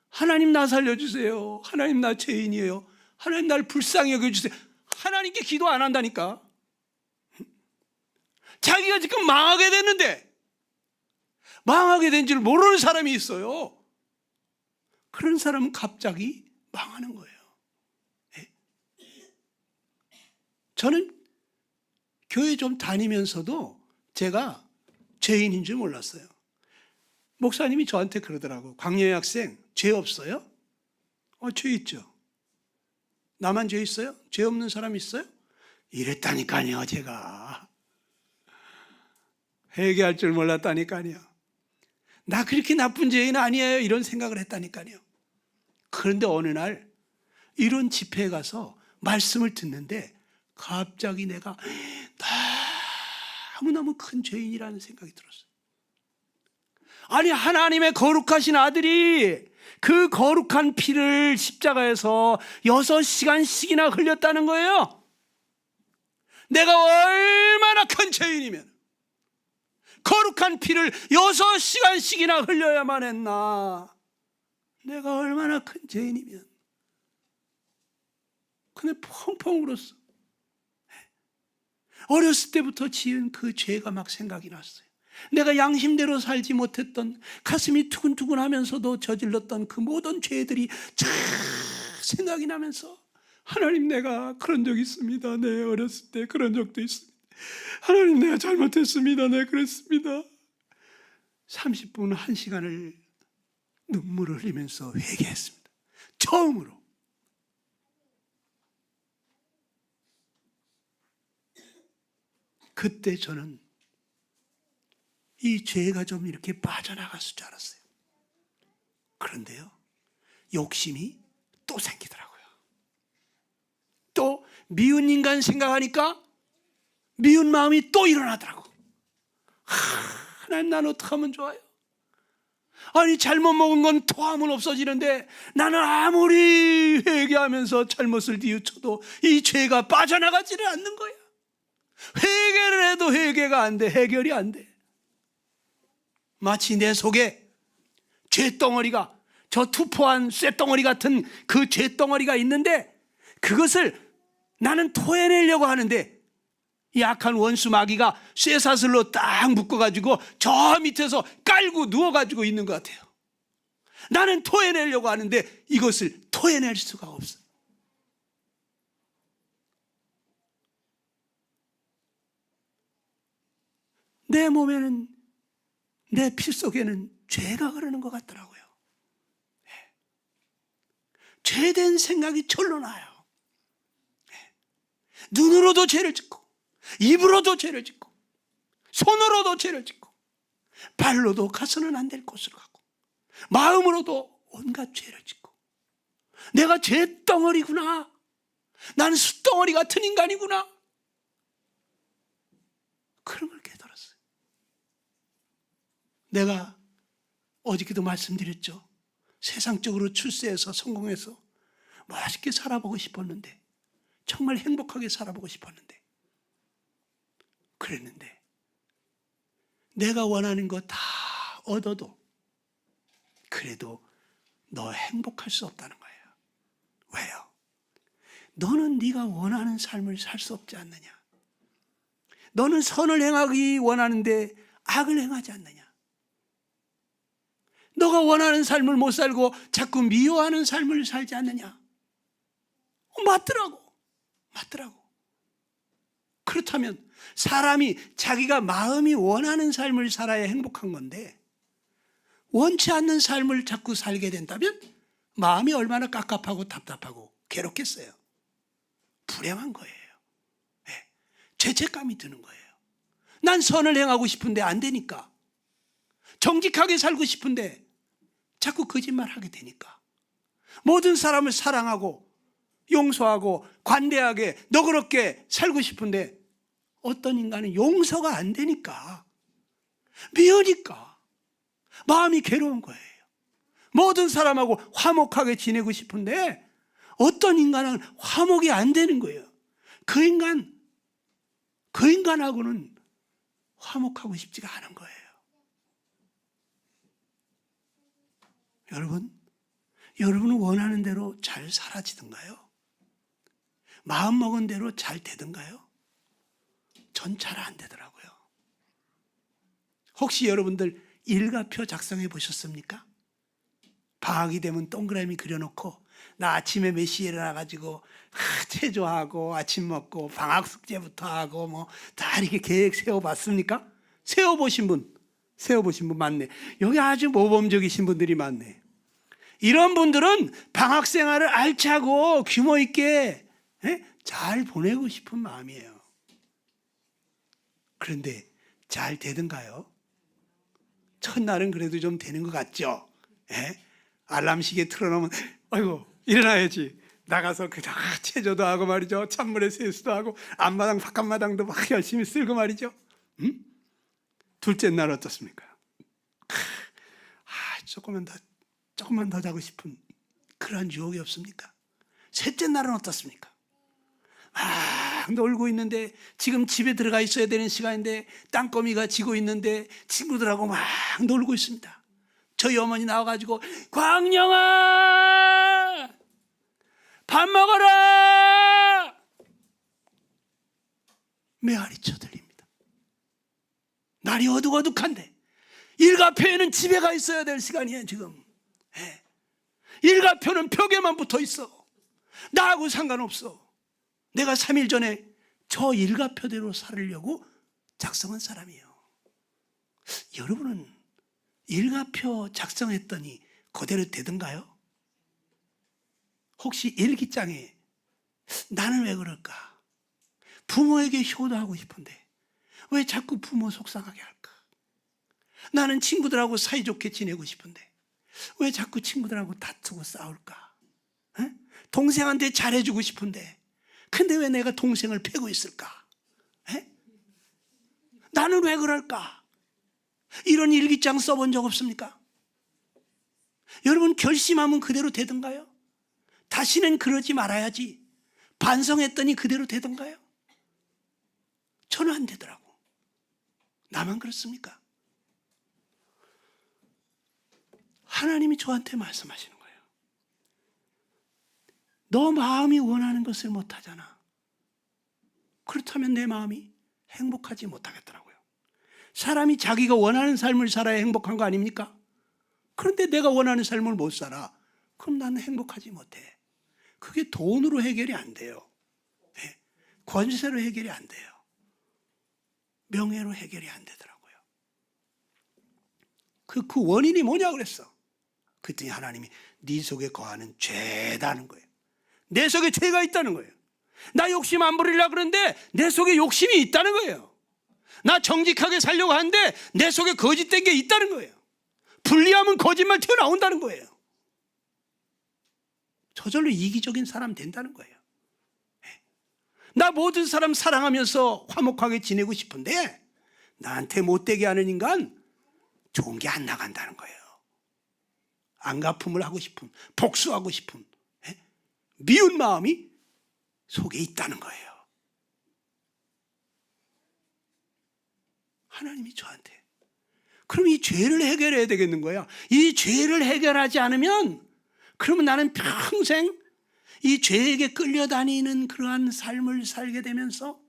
하나님 나 살려주세요, 하나님 나 죄인이에요, 하나님 날 불쌍히 여겨주세요, 하나님께 기도 안 한다니까. 자기가 지금 망하게 됐는데 망하게 된 줄 모르는 사람이 있어요. 그런 사람은 갑자기 망하는 거예요. 네? 저는 교회 좀 다니면서도 제가 죄인인 줄 몰랐어요. 목사님이 저한테 그러더라고. 광야의 학생, 죄 없어요? 죄 있죠. 나만 죄 있어요? 죄 없는 사람 있어요? 이랬다니까요. 제가 회개할 줄 몰랐다니까요. 나 그렇게 나쁜 죄인 아니에요, 이런 생각을 했다니까요. 그런데 어느 날 이런 집회에 가서 말씀을 듣는데 갑자기 내가 너무너무 큰 죄인이라는 생각이 들었어요. 아니 하나님의 거룩하신 아들이 그 거룩한 피를 십자가에서 6시간씩이나 흘렸다는 거예요. 내가 얼마나 큰 죄인이면 거룩한 피를 6시간씩이나 흘려야만 했나. 내가 얼마나 큰 죄인이면. 근데 펑펑 울었어. 어렸을 때부터 지은 그 죄가 막 생각이 났어요. 내가 양심대로 살지 못했던, 가슴이 두근두근하면서도 저질렀던 그 모든 죄들이 쫙 생각이 나면서, 하나님, 내가 그런 적 있습니다. 네, 어렸을 때 그런 적도 있습니다. 하나님, 내가 잘못했습니다. 네, 그랬습니다. 30분, 1시간을 눈물을 흘리면서 회개했습니다. 처음으로. 그때 저는 이 죄가 좀 이렇게 빠져나갔을 줄 알았어요. 그런데요, 욕심이 또 생기더라고요. 또 미운 인간 생각하니까 미운 마음이 또 일어나더라고. 하나님, 난 어떻게 하면 좋아요? 아니, 잘못 먹은 건 토하면 없어지는데 나는 아무리 회개하면서 잘못을 뉘우쳐도 이 죄가 빠져나가지를 않는 거야. 회개를 해도 회개가 안 돼. 해결이 안 돼. 마치 내 속에 죄덩어리가, 저 투포한 쇳덩어리 같은 그 죄덩어리가 있는데, 그것을 나는 토해내려고 하는데 이 악한 원수 마귀가 쇠사슬로 딱 묶어가지고 저 밑에서 깔고 누워가지고 있는 것 같아요. 나는 토해내려고 하는데 이것을 토해낼 수가 없어. 내 몸에는, 내 피 속에는 죄가 흐르는 것 같더라고요. 죄된 생각이 절로 나요. 눈으로도 죄를 짓고, 입으로도 죄를 짓고, 손으로도 죄를 짓고, 발로도 가서는 안 될 곳으로 가고, 마음으로도 온갖 죄를 짓고, 내가 죄덩어리구나, 나는 숫덩어리 같은 인간이구나, 그런 걸 깨달았어요. 내가 어저께도 말씀드렸죠. 세상적으로 출세해서 성공해서 멋있게 살아보고 싶었는데, 정말 행복하게 살아보고 싶었는데, 그랬는데 내가 원하는 거 다 얻어도 그래도 너 행복할 수 없다는 거예요. 왜요? 너는 네가 원하는 삶을 살 수 없지 않느냐? 너는 선을 행하기 원하는데 악을 행하지 않느냐? 너가 원하는 삶을 못 살고 자꾸 미워하는 삶을 살지 않느냐? 맞더라고. 그렇다면 사람이 자기가 마음이 원하는 삶을 살아야 행복한 건데, 원치 않는 삶을 자꾸 살게 된다면 마음이 얼마나 깝깝하고 답답하고 괴롭겠어요. 불행한 거예요. 네. 죄책감이 드는 거예요. 난 선을 행하고 싶은데 안 되니까, 정직하게 살고 싶은데 자꾸 거짓말하게 되니까, 모든 사람을 사랑하고 용서하고 관대하게 너그럽게 살고 싶은데 어떤 인간은 용서가 안 되니까, 미우니까 마음이 괴로운 거예요. 모든 사람하고 화목하게 지내고 싶은데 어떤 인간은 화목이 안 되는 거예요. 그 인간하고는 화목하고 싶지가 않은 거예요. 여러분은 원하는 대로 잘 살아지던가요? 마음먹은 대로 잘 되던가요? 전 잘 안 되더라고요. 혹시 여러분들 일과표 작성해 보셨습니까? 방학이 되면 동그라미 그려놓고, 나 아침에 몇 시에 일어나가지고 체조하고 아침 먹고 방학 숙제부터 하고 뭐 다 이렇게 계획 세워봤습니까? 세워보신 분 많네. 여기 아주 모범적이신 분들이 많네. 이런 분들은 방학 생활을 알차고 규모 있게 잘 보내고 싶은 마음이에요. 그런데 잘 되던가요? 첫날은 그래도 좀 되는 것 같죠? 알람 시계 틀어놓으면 아이고 일어나야지, 나가서 그냥 체조도 하고 말이죠, 찬물에 세수도 하고 앞마당 바깥마당도 막 열심히 쓸고 말이죠. 둘째 날 어떻습니까? 조금만 더 자고 싶은 그런 유혹이 없습니까? 셋째 날은 어떻습니까? 막 놀고 있는데, 지금 집에 들어가 있어야 되는 시간인데 땅거미가 지고 있는데 친구들하고 막 놀고 있습니다. 저희 어머니 나와가지고 광영아 밥 먹어라, 메아리 쳐들립니다. 날이 어둑어둑한데 일가표에는 집에 가 있어야 될 시간이에요 지금. 예. 일가표는 벽에만 붙어 있어. 나하고 상관없어. 내가 3일 전에 저 일가표대로 살으려고 작성한 사람이에요. 여러분은 일가표 작성했더니 그대로 되던가요? 혹시 일기장에 나는 왜 그럴까? 부모에게 효도하고 싶은데 왜 자꾸 부모 속상하게 할까? 나는 친구들하고 사이좋게 지내고 싶은데 왜 자꾸 친구들하고 다투고 싸울까? 에? 동생한테 잘해주고 싶은데 근데 왜 내가 동생을 패고 있을까? 에? 나는 왜 그럴까? 이런 일기장 써본 적 없습니까? 여러분 결심하면 그대로 되던가요? 다시는 그러지 말아야지 반성했더니 그대로 되던가요? 저는 안 되더라고. 나만 그렇습니까? 하나님이 저한테 말씀하시는 거예요. 너 마음이 원하는 것을 못하잖아. 그렇다면 내 마음이 행복하지 못하겠더라고요. 사람이 자기가 원하는 삶을 살아야 행복한 거 아닙니까? 그런데 내가 원하는 삶을 못 살아. 그럼 나는 행복하지 못해. 그게 돈으로 해결이 안 돼요. 네. 권세로 해결이 안 돼요. 명예로 해결이 안 되더라고요. 그 원인이 뭐냐 그랬어. 그랬더니 하나님이 네 속에 거하는 죄다는 거예요. 내 속에 죄가 있다는 거예요. 나 욕심 안 부리려고 그러는데 내 속에 욕심이 있다는 거예요. 나 정직하게 살려고 하는데 내 속에 거짓된 게 있다는 거예요. 불리하면 거짓말 튀어나온다는 거예요. 저절로 이기적인 사람 된다는 거예요. 나 모든 사람 사랑하면서 화목하게 지내고 싶은데 나한테 못되게 하는 인간 좋은 게 안 나간다는 거예요. 안갚음을 하고 싶은, 복수하고 싶은 미운 마음이 속에 있다는 거예요. 하나님이 저한테 그럼 이 죄를 해결해야 되겠는 거야. 이 죄를 해결하지 않으면 그러면 나는 평생 이 죄에게 끌려다니는 그러한 삶을 살게 되면서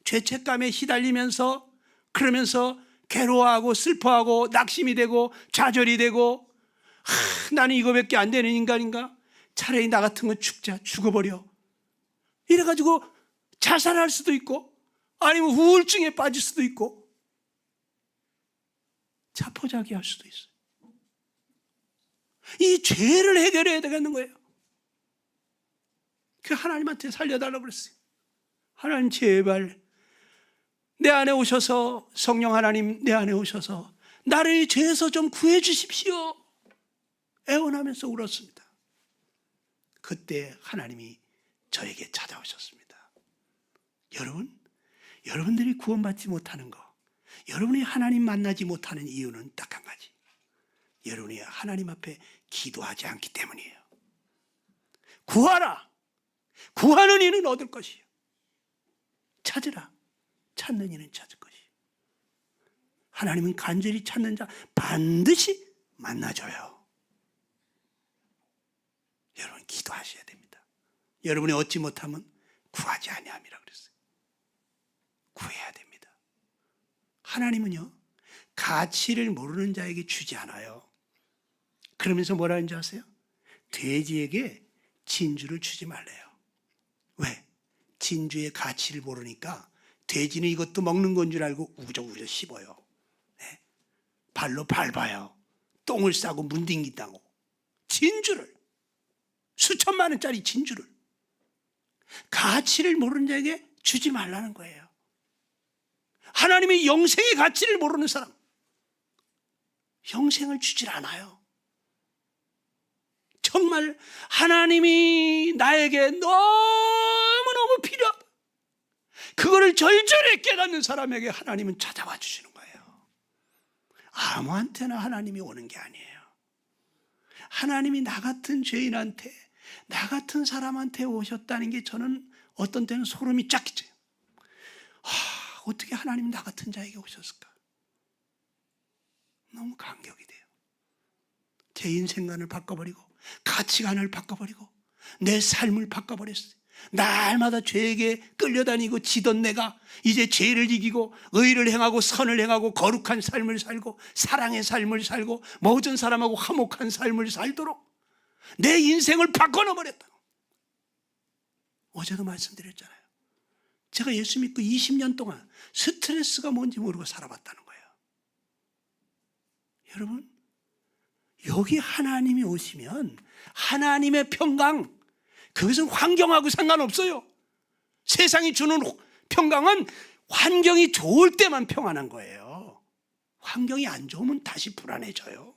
죄책감에 시달리면서 그러면서 괴로워하고 슬퍼하고 낙심이 되고 좌절이 되고 나는 이거밖에 안 되는 인간인가? 차라리 나 같은 건 죽어버려. 이래가지고 자살할 수도 있고 아니면 우울증에 빠질 수도 있고 자포자기할 수도 있어요. 이 죄를 해결해야 되겠는 거예요. 그 하나님한테 살려달라고 그랬어요. 하나님 제발 내 안에 오셔서 성령 하나님 내 안에 오셔서 나를 이 죄에서 좀 구해 주십시오. 애원하면서 울었습니다. 그때 하나님이 저에게 찾아오셨습니다. 여러분들이 구원받지 못하는 거, 여러분이 하나님 만나지 못하는 이유는 딱 한 가지. 여러분이 하나님 앞에 기도하지 않기 때문이에요. 구하라. 구하는 이는 얻을 것이요. 찾으라. 찾는 이는 찾을 것이요. 하나님은 간절히 찾는 자 반드시 만나줘요. 여러분 기도하셔야 됩니다. 여러분이 얻지 못하면 구하지 아니함이라 그랬어요. 구해야 됩니다. 하나님은요 가치를 모르는 자에게 주지 않아요. 그러면서 뭐라 하는지 아세요? 돼지에게 진주를 주지 말래요. 왜? 진주의 가치를 모르니까 돼지는 이것도 먹는 건 줄 알고 우적우적 씹어요. 네? 발로 밟아요. 똥을 싸고 문딩긴다고. 진주를, 수천만 원짜리 진주를 가치를 모르는 자에게 주지 말라는 거예요. 하나님의 영생의 가치를 모르는 사람 영생을 주질 않아요. 정말 하나님이 나에게 너무너무 필요하다. 그거를 절절히 깨닫는 사람에게 하나님은 찾아와 주시는 거예요. 아무한테나 하나님이 오는 게 아니에요. 하나님이 나 같은 죄인한테, 나 같은 사람한테 오셨다는 게 저는 어떤 때는 소름이 쫙 끼쳐요. 어떻게 하나님이 나 같은 자에게 오셨을까? 너무 감격이 돼요. 제 인생관을 바꿔버리고 가치관을 바꿔버리고 내 삶을 바꿔버렸어요. 날마다 죄에게 끌려다니고 지던 내가 이제 죄를 이기고 의를 행하고 선을 행하고 거룩한 삶을 살고 사랑의 삶을 살고 모든 사람하고 화목한 삶을 살도록 내 인생을 바꿔놓아버렸다. 어제도 말씀드렸잖아요. 제가 예수 믿고 20년 동안 스트레스가 뭔지 모르고 살아봤다는 거예요. 여러분, 여기 하나님이 오시면 하나님의 평강, 그것은 환경하고 상관없어요. 세상이 주는 평강은 환경이 좋을 때만 평안한 거예요. 환경이 안 좋으면 다시 불안해져요.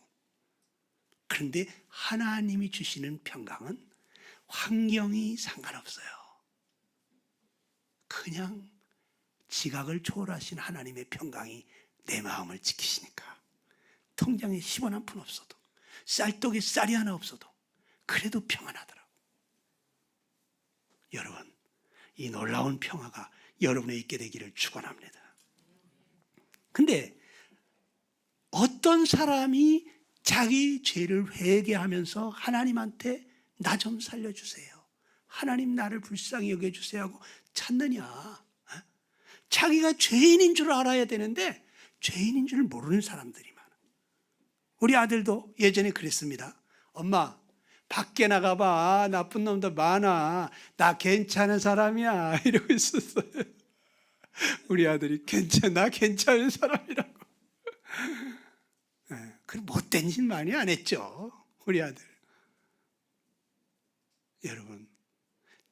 그런데 하나님이 주시는 평강은 환경이 상관없어요. 그냥 지각을 초월하신 하나님의 평강이 내 마음을 지키시니까 통장에 10원 한 푼 없어도 쌀떡에 쌀이 하나 없어도 그래도 평안하더라고. 여러분, 이 놀라운 평화가 여러분에 있게 되기를 축원합니다. 근데 어떤 사람이 자기 죄를 회개하면서 하나님한테 나 좀 살려주세요, 하나님 나를 불쌍히 여겨주세요 하고 찾느냐? 자기가 죄인인 줄 알아야 되는데 죄인인 줄 모르는 사람들이 많아. 우리 아들도 예전에 그랬습니다. 엄마, 밖에 나가봐, 나쁜 놈도 많아, 나 괜찮은 사람이야 이러고 있었어요. 우리 아들이 나 괜찮은 사람이라고. 그 못된 짓 많이 안 했죠, 우리 아들. 여러분,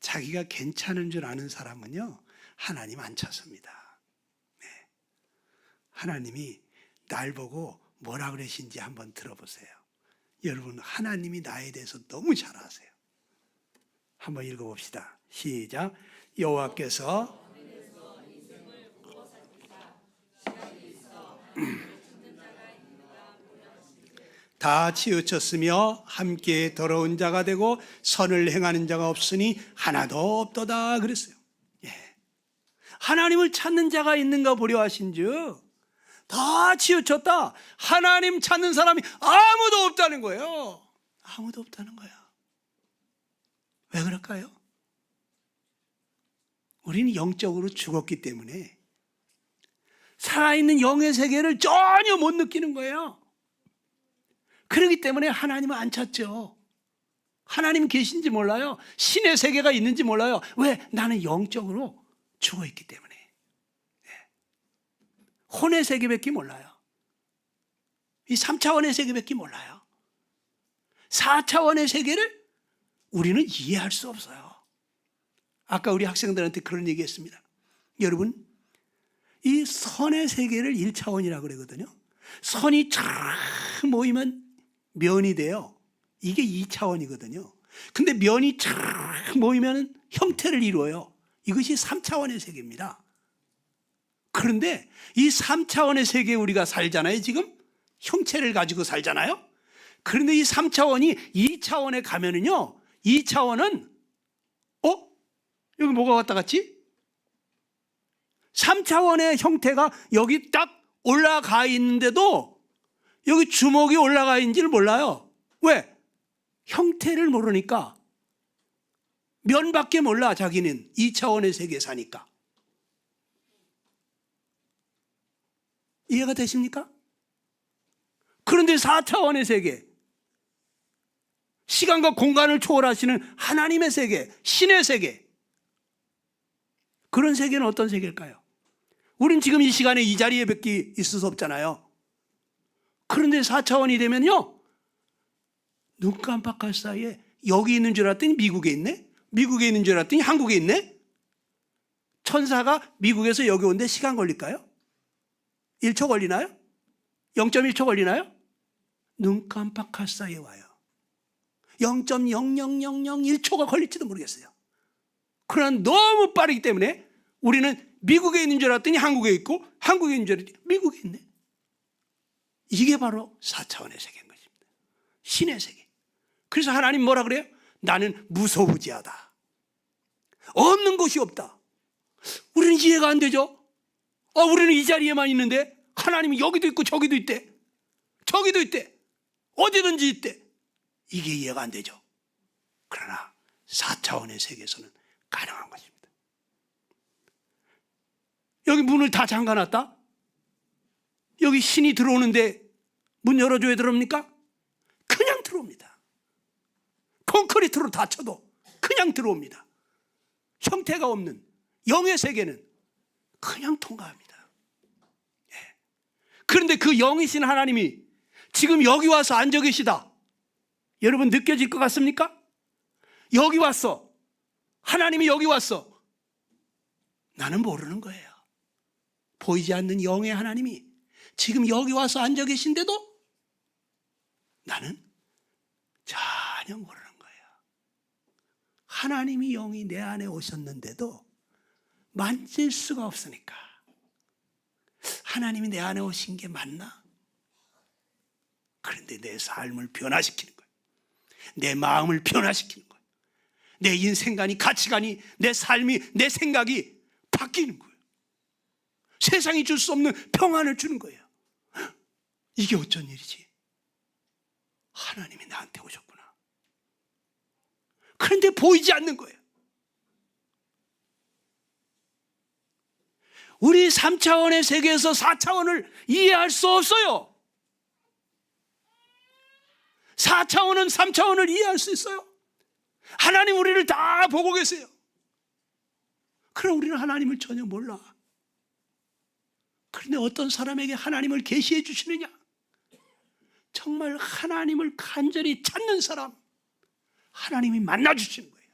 자기가 괜찮은 줄 아는 사람은요, 하나님 안 찾습니다. 네. 하나님이 날 보고 뭐라 그러신지 한번 들어보세요. 여러분, 하나님이 나에 대해서 너무 잘 아세요. 한번 읽어봅시다. 시작. 여호와께서 다 치우쳤으며 함께 더러운 자가 되고 선을 행하는 자가 없으니 하나도 없도다 그랬어요. 예. 하나님을 찾는 자가 있는가 보려 하신즉 다 치우쳤다. 하나님 찾는 사람이 아무도 없다는 거예요. 아무도 없다는 거야. 왜 그럴까요? 우리는 영적으로 죽었기 때문에 살아있는 영의 세계를 전혀 못 느끼는 거예요. 그렇기 때문에 하나님을 안 찾죠. 하나님 계신지 몰라요. 신의 세계가 있는지 몰라요. 왜? 나는 영적으로 죽어있기 때문에. 혼의 세계밖에 몰라요. 이 3차원의 세계밖에 몰라요. 4차원의 세계를 우리는 이해할 수 없어요. 아까 우리 학생들한테 그런 얘기했습니다. 여러분, 이 선의 세계를 1차원이라고 그러거든요. 선이 쫙 모이면 면이 돼요. 이게 2차원이거든요. 근데 면이 쫙 모이면 형태를 이루어요. 이것이 3차원의 세계입니다. 그런데 이 3차원의 세계에 우리가 살잖아요. 지금 형체를 가지고 살잖아요. 그런데 이 3차원이 2차원에 가면은요, 2차원은 여기 뭐가 왔다 갔지? 3차원의 형태가 여기 딱 올라가 있는데도 여기 주먹이 올라가 있는지를 몰라요. 왜? 형태를 모르니까. 면밖에 몰라. 자기는 2차원의 세계에 사니까. 이해가 되십니까? 그런데 4차원의 세계, 시간과 공간을 초월하시는 하나님의 세계, 신의 세계, 그런 세계는 어떤 세계일까요? 우린 지금 이 시간에 이 자리에 밖에 있을 수 없잖아요. 그런데 4차원이 되면요, 눈 깜빡할 사이에 여기 있는 줄 알았더니 미국에 있네, 미국에 있는 줄 알았더니 한국에 있네. 천사가 미국에서 여기 오는데 시간 걸릴까요? 1초 걸리나요? 0.1초 걸리나요? 눈 깜빡할 사이에 와요. 0.00001초가 걸릴지도 모르겠어요. 그러나 너무 빠르기 때문에 우리는 미국에 있는 줄 알았더니 한국에 있고, 한국에 있는 줄 알았더니 미국에 있네. 이게 바로 4차원의 세계인 것입니다. 신의 세계. 그래서 하나님 뭐라 그래요? 나는 무소부지하다. 없는 곳이 없다. 우리는 이해가 안 되죠? 우리는 이 자리에만 있는데 하나님이 여기도 있고 저기도 있대, 저기도 있대, 어디든지 있대. 이게 이해가 안 되죠. 그러나 4차원의 세계에서는 가능한 것입니다. 여기 문을 다 잠가놨다? 여기 신이 들어오는데 문 열어줘야 들어옵니까? 그냥 들어옵니다. 콘크리트로 닫혀도 그냥 들어옵니다. 형태가 없는 영의 세계는 그냥 통과합니다. 예. 그런데 그 영이신 하나님이 지금 여기 와서 앉아 계시다. 여러분 느껴질 것 같습니까? 여기 왔어. 하나님이 여기 왔어. 나는 모르는 거예요. 보이지 않는 영의 하나님이 지금 여기 와서 앉아 계신데도 나는 전혀 모르는 거예요. 하나님이 영이 내 안에 오셨는데도 만질 수가 없으니까 하나님이 내 안에 오신 게 맞나? 그런데 내 삶을 변화시키는 거예요. 내 마음을 변화시키는 거예요. 내 인생관이, 가치관이, 내 삶이, 내 생각이 바뀌는 거예요. 세상이 줄 수 없는 평안을 주는 거예요. 이게 어쩐 일이지? 하나님이 나한테 오셨구나. 그런데 보이지 않는 거예요. 우리 3차원의 세계에서 4차원을 이해할 수 없어요. 4차원은 3차원을 이해할 수 있어요. 하나님 우리를 다 보고 계세요. 그럼 우리는 하나님을 전혀 몰라. 그런데 어떤 사람에게 하나님을 계시해 주시느냐? 정말 하나님을 간절히 찾는 사람, 하나님이 만나 주시는 거예요.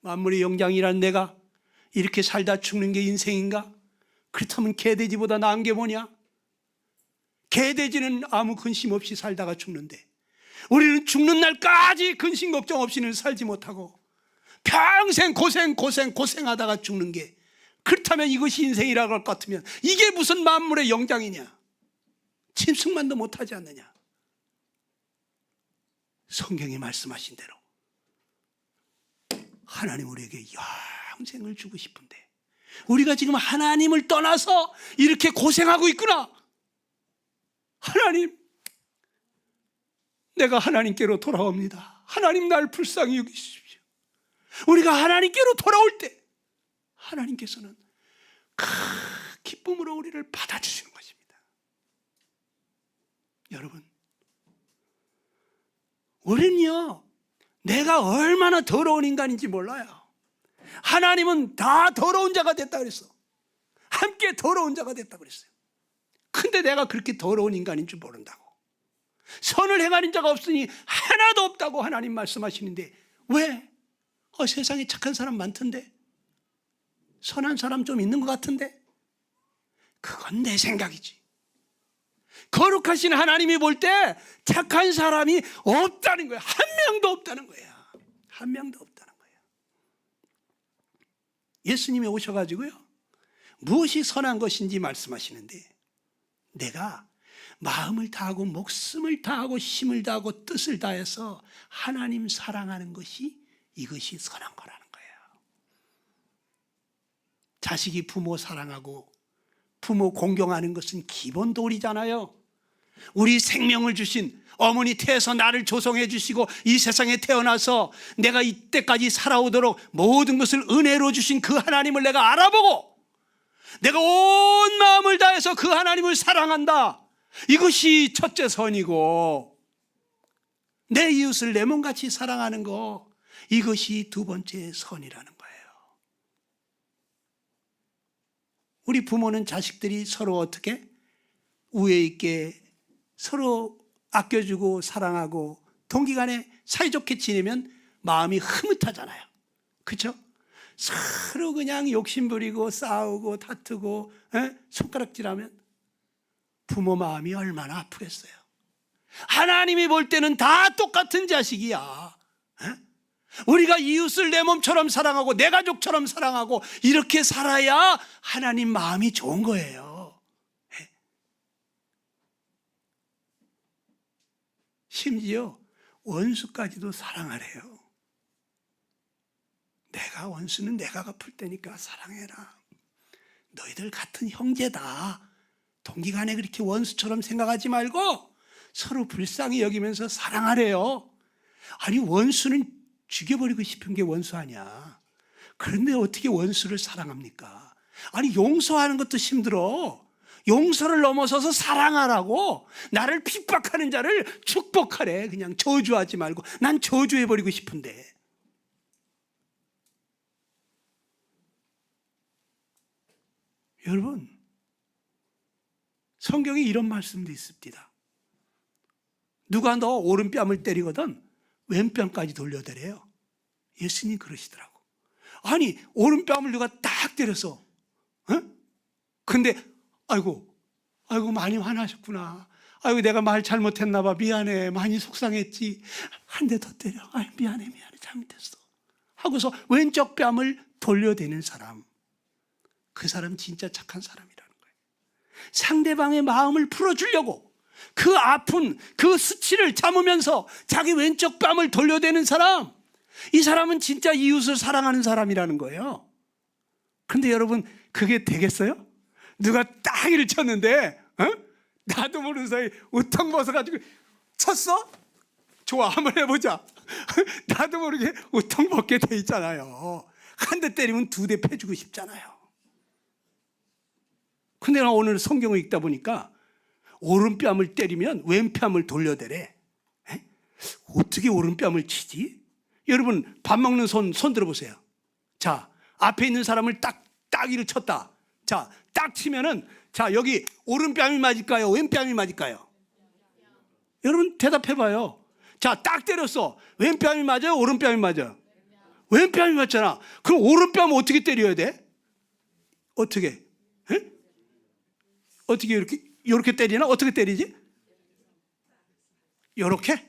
만물의 영장이란 내가 이렇게 살다 죽는 게 인생인가? 그렇다면 개돼지보다 나은 게 뭐냐? 개돼지는 아무 근심 없이 살다가 죽는데 우리는 죽는 날까지 근심 걱정 없이는 살지 못하고 평생 고생하다가 죽는 게, 그렇다면 이것이 인생이라고 할 것 같으면 이게 무슨 만물의 영장이냐? 짐승만도 못하지 않느냐? 성경이 말씀하신 대로 하나님 우리에게 영생을 주고 싶은데 우리가 지금 하나님을 떠나서 이렇게 고생하고 있구나. 하나님, 내가 하나님께로 돌아옵니다. 하나님 날 불쌍히 여기십시오. 우리가 하나님께로 돌아올 때 하나님께서는 큰 기쁨으로 우리를 받아주시는 것입니다. 여러분, 우리는요, 내가 얼마나 더러운 인간인지 몰라요. 하나님은 다 더러운 자가 됐다 그랬어. 함께 더러운 자가 됐다 그랬어요. 근데 내가 그렇게 더러운 인간인 줄 모른다고, 선을 행하는 자가 없으니 하나도 없다고 하나님 말씀하시는데 왜? 세상에 착한 사람 많던데, 선한 사람 좀 있는 것 같은데, 그건 내 생각이지. 거룩하신 하나님이 볼 때 착한 사람이 없다는 거예요. 한 명도 없다는 거예요. 한 명도 없다는 거예요. 예수님이 오셔가지고요, 무엇이 선한 것인지 말씀하시는데, 내가 마음을 다하고 목숨을 다하고 힘을 다하고 뜻을 다해서 하나님 사랑하는 것이, 이것이 선한 거라는 거예요. 자식이 부모 사랑하고 부모 공경하는 것은 기본 도리잖아요. 우리 생명을 주신 어머니 태에서 나를 조성해 주시고 이 세상에 태어나서 내가 이때까지 살아오도록 모든 것을 은혜로 주신 그 하나님을 내가 알아보고 내가 온 마음을 다해서 그 하나님을 사랑한다. 이것이 첫째 선이고, 내 이웃을 내 몸같이 사랑하는 거, 이것이 두 번째 선이라는 거예요. 우리 부모는 자식들이 서로 어떻게 우애 있게 서로 아껴주고 사랑하고 동기간에 사이좋게 지내면 마음이 흐뭇하잖아요. 그렇죠? 서로 그냥 욕심부리고 싸우고 다투고 손가락질하면 부모 마음이 얼마나 아프겠어요. 하나님이 볼 때는 다 똑같은 자식이야. 우리가 이웃을 내 몸처럼 사랑하고 내 가족처럼 사랑하고 이렇게 살아야 하나님 마음이 좋은 거예요. 심지어 원수까지도 사랑하래요. 내가 원수는 내가 갚을 테니까 사랑해라. 너희들 같은 형제다. 동기간에 그렇게 원수처럼 생각하지 말고 서로 불쌍히 여기면서 사랑하래요. 아니, 원수는 죽여버리고 싶은 게 원수 아니야. 그런데 어떻게 원수를 사랑합니까? 아니, 용서하는 것도 힘들어. 용서를 넘어서서 사랑하라고. 나를 핍박하는 자를 축복하래. 그냥 저주하지 말고. 난 저주해버리고 싶은데. 여러분, 성경에 이런 말씀도 있습니다. 누가 너 오른뺨을 때리거든 왼뺨까지 돌려대래요. 예수님 그러시더라고. 아니, 오른뺨을 누가 딱 때려서, 어? 근데 아이고 많이 화나셨구나. 아이고, 내가 말 잘못했나 봐. 미안해. 많이 속상했지. 한 대 더 때려. 아이, 미안해. 잘못했어. 하고서 왼쪽 뺨을 돌려대는 사람, 그 사람 진짜 착한 사람이라는 거예요. 상대방의 마음을 풀어주려고 그 아픈 그 수치를 참으면서 자기 왼쪽 뺨을 돌려대는 사람, 이 사람은 진짜 이웃을 사랑하는 사람이라는 거예요. 그런데 여러분, 그게 되겠어요? 누가 따기를 쳤는데 나도 모르는 사이 우통 벗어가지고 쳤어? 좋아, 한번 해보자. 나도 모르게 우통 벗게 돼 있잖아요. 한 대 때리면 두 대 패주고 싶잖아요. 근데 나 오늘 성경을 읽다 보니까 오른뺨을 때리면 왼뺨을 돌려대래. 어떻게 오른뺨을 치지? 여러분, 밥 먹는 손 들어보세요. 자, 앞에 있는 사람을 따기를 쳤다. 자, 딱 치면은, 자, 여기 오른뺨이 맞을까요? 왼뺨이 맞을까요? 여러분, 대답해봐요. 자, 딱 때렸어. 왼뺨이 맞아요? 오른뺨이 맞아요? 왼뺨이 맞잖아. 그럼 오른뺨 어떻게 때려야 돼? 어떻게? 어떻게 이렇게 때리나? 어떻게 때리지? 이렇게?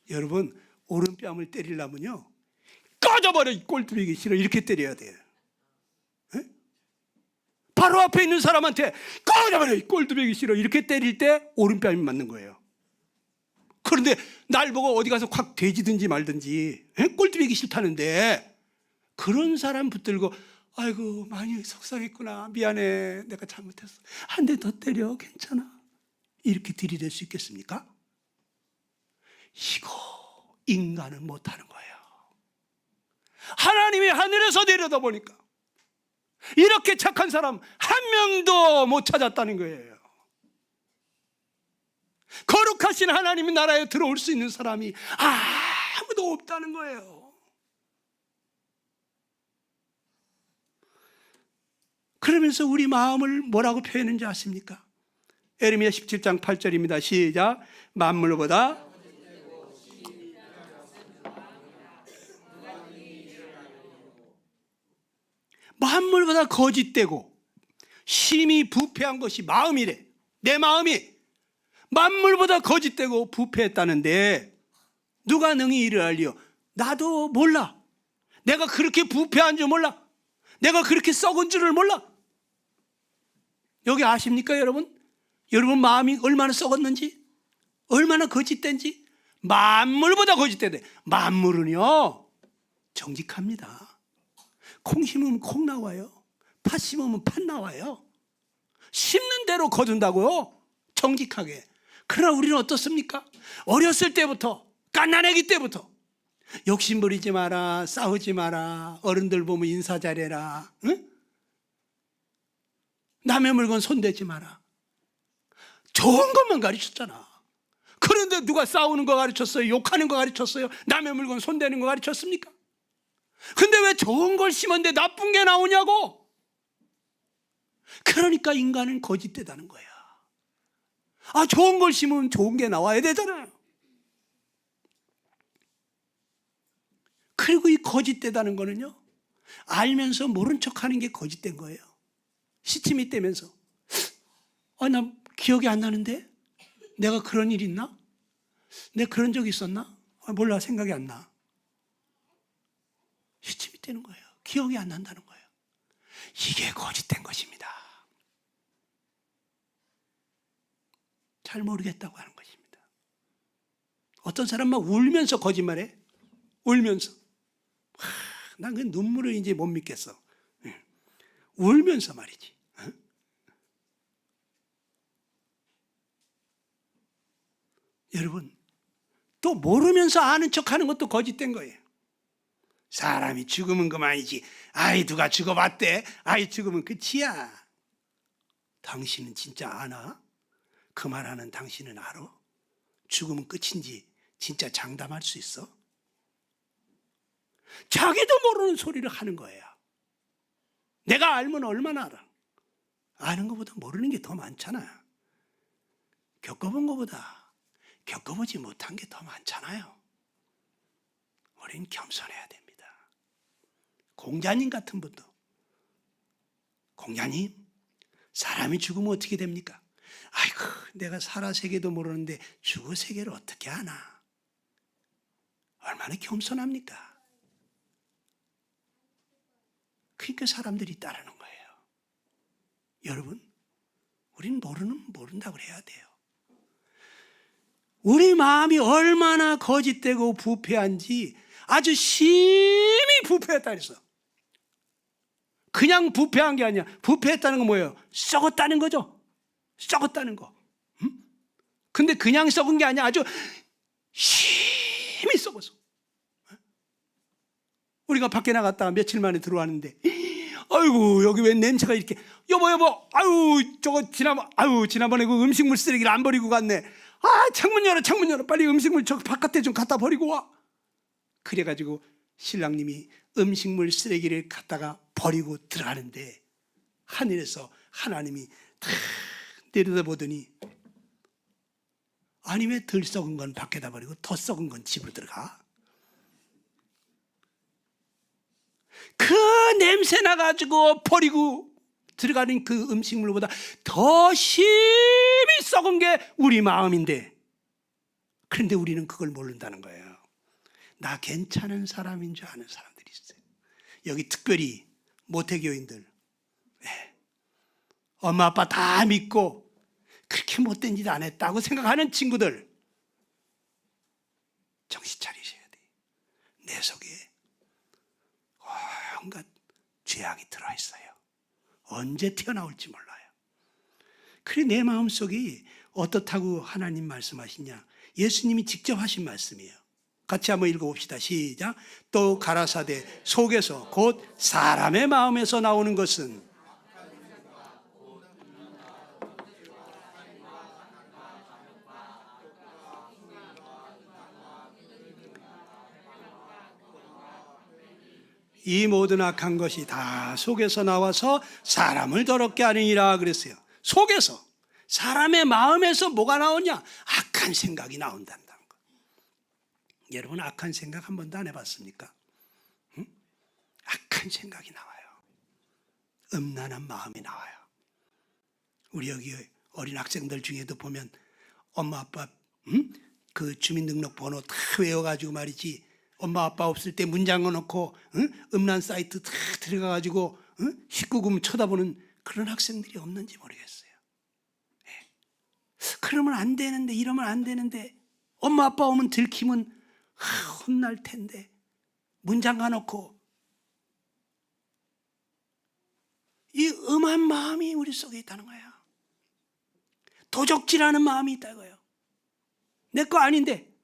여러분, 오른뺨을 때리려면요, 꺼져버려, 꼴뚜기 싫어, 이렇게 때려야 돼요. 바로 앞에 있는 사람한테 꺼져버려, 꼴뚜기 싫어, 이렇게 때릴 때 오른뺨이 맞는 거예요. 그런데 날 보고 어디 가서 확 돼지든지 말든지 꼴뚜기 싫다는데, 그런 사람 붙들고 아이고, 많이 속상했구나. 미안해. 내가 잘못했어. 한 대 더 때려. 괜찮아. 이렇게 들이댈 수 있겠습니까? 이거 인간은 못하는 거예요. 하나님이 하늘에서 내려다 보니까 이렇게 착한 사람 한 명도 못 찾았다는 거예요. 거룩하신 하나님의 나라에 들어올 수 있는 사람이 아무도 없다는 거예요. 그러면서 우리 마음을 뭐라고 표현했는지 아십니까? 에레미야 17장 8절입니다. 시작. 만물보다 거짓되고 심히 부패한 것이 마음이래. 내 마음이 만물보다 거짓되고 부패했다는데 누가 능히 이를 알리요? 나도 몰라. 내가 그렇게 부패한 줄 몰라. 내가 그렇게 썩은 줄을 몰라. 여기 아십니까, 여러분? 여러분 마음이 얼마나 썩었는지, 얼마나 거짓된지. 만물보다 거짓되대. 만물은요, 정직합니다. 콩 심으면 콩 나와요. 팥 심으면 팥 나와요. 심는 대로 거둔다고요, 정직하게. 그러나 우리는 어떻습니까? 어렸을 때부터, 갓난아기 때부터 욕심 부리지 마라, 싸우지 마라, 어른들 보면 인사 잘해라, 응? 남의 물건 손대지 마라. 좋은 것만 가르쳤잖아. 그런데 누가 싸우는 거 가르쳤어요? 욕하는 거 가르쳤어요? 남의 물건 손대는 거 가르쳤습니까? 근데 왜 좋은 걸 심었는데 나쁜 게 나오냐고? 그러니까 인간은 거짓되다는 거야. 좋은 걸 심으면 좋은 게 나와야 되잖아요. 그리고 이 거짓되다는 거는요, 알면서 모른 척하는 게 거짓된 거예요. 시침이 떼면서 나 기억이 안 나는데? 내가 그런 일 있나? 내가 그런 적 있었나? 몰라, 생각이 안 나. 시침이 떼는 거예요. 기억이 안 난다는 거예요. 이게 거짓된 것입니다. 잘 모르겠다고 하는 것입니다. 어떤 사람 막 울면서 거짓말해. 울면서. 난 그 눈물을 이제 못 믿겠어. 울면서 말이지. 여러분, 또 모르면서 아는 척하는 것도 거짓된 거예요. 사람이 죽으면 그만이지. 아이 누가 죽어봤대? 아이 죽으면 끝이야. 당신은 진짜 아나? 그 말하는 당신은 알아? 죽으면 끝인지 진짜 장담할 수 있어? 자기도 모르는 소리를 하는 거예요. 내가 알면 얼마나 알아? 아는 것보다 모르는 게 더 많잖아. 겪어본 것보다 겪어보지 못한 게 더 많잖아요. 우린 겸손해야 됩니다. 공자님 같은 분도, 공자님, 사람이 죽으면 어떻게 됩니까? 아이고, 내가 살아 세계도 모르는데 죽어 세계를 어떻게 아나? 얼마나 겸손합니까? 그러니까 사람들이 따르는 거예요. 여러분, 우린 모른다고 해야 돼요. 우리 마음이 얼마나 거짓되고 부패한지 아주 심히 부패했다 그랬어. 그냥 부패한 게 아니야. 부패했다는 건 뭐예요? 썩었다는 거죠. 썩었다는 거. 근데 그냥 썩은 게 아니야. 아주 심히 썩었어. 우리가 밖에 나갔다가 며칠 만에 들어왔는데, 아이고 여기 왜 냄새가 이렇게, 여보 아유 저거 지난번에 그 음식물 쓰레기를 안 버리고 갔네. 아, 창문 열어 빨리 음식물 저 바깥에 좀 갖다 버리고 와. 그래가지고 신랑님이 음식물 쓰레기를 갖다가 버리고 들어가는데 하늘에서 하나님이 탁 내려다보더니, 아니 왜 덜 썩은 건 밖에다 버리고 더 썩은 건 집으로 들어가? 그 냄새 나가지고 버리고 들어가는 그 음식물보다 더 심히 썩은 게 우리 마음인데, 그런데 우리는 그걸 모른다는 거예요. 나 괜찮은 사람인 줄 아는 사람들이 있어요. 여기 특별히 모태교인들, 엄마 아빠 다 믿고 그렇게 못된 짓 안 했다고 생각하는 친구들, 정신 차리셔야 돼요. 내 속에 온갖 죄악이 들어있어요. 언제 튀어나올지 몰라요. 그래 내 마음속이 어떻다고 하나님 말씀하시냐? 예수님이 직접 하신 말씀이에요. 같이 한번 읽어봅시다. 시작. 또 가라사대 속에서 곧 사람의 마음에서 나오는 것은 이 모든 악한 것이 다 속에서 나와서 사람을 더럽게 하느니라 그랬어요. 속에서, 사람의 마음에서 뭐가 나오냐? 악한 생각이 나온다는 거. 여러분 악한 생각 한 번도 안 해봤습니까? 응? 악한 생각이 나와요. 음란한 마음이 나와요. 우리 여기 어린 학생들 중에도 보면 엄마 아빠 그 주민등록번호 다 외워가지고 말이지, 엄마 아빠 없을 때 문 잠궈놓고 음란 사이트 다 들어가가지고 19금 쳐다보는 그런 학생들이 없는지 모르겠어요. 네. 그러면 안 되는데, 이러면 안 되는데, 엄마 아빠 오면 들키면 혼날 텐데 문 잠가놓고, 이 음한 마음이 우리 속에 있다는 거예요. 도적질하는 마음이 있다고요. 내 거 아닌데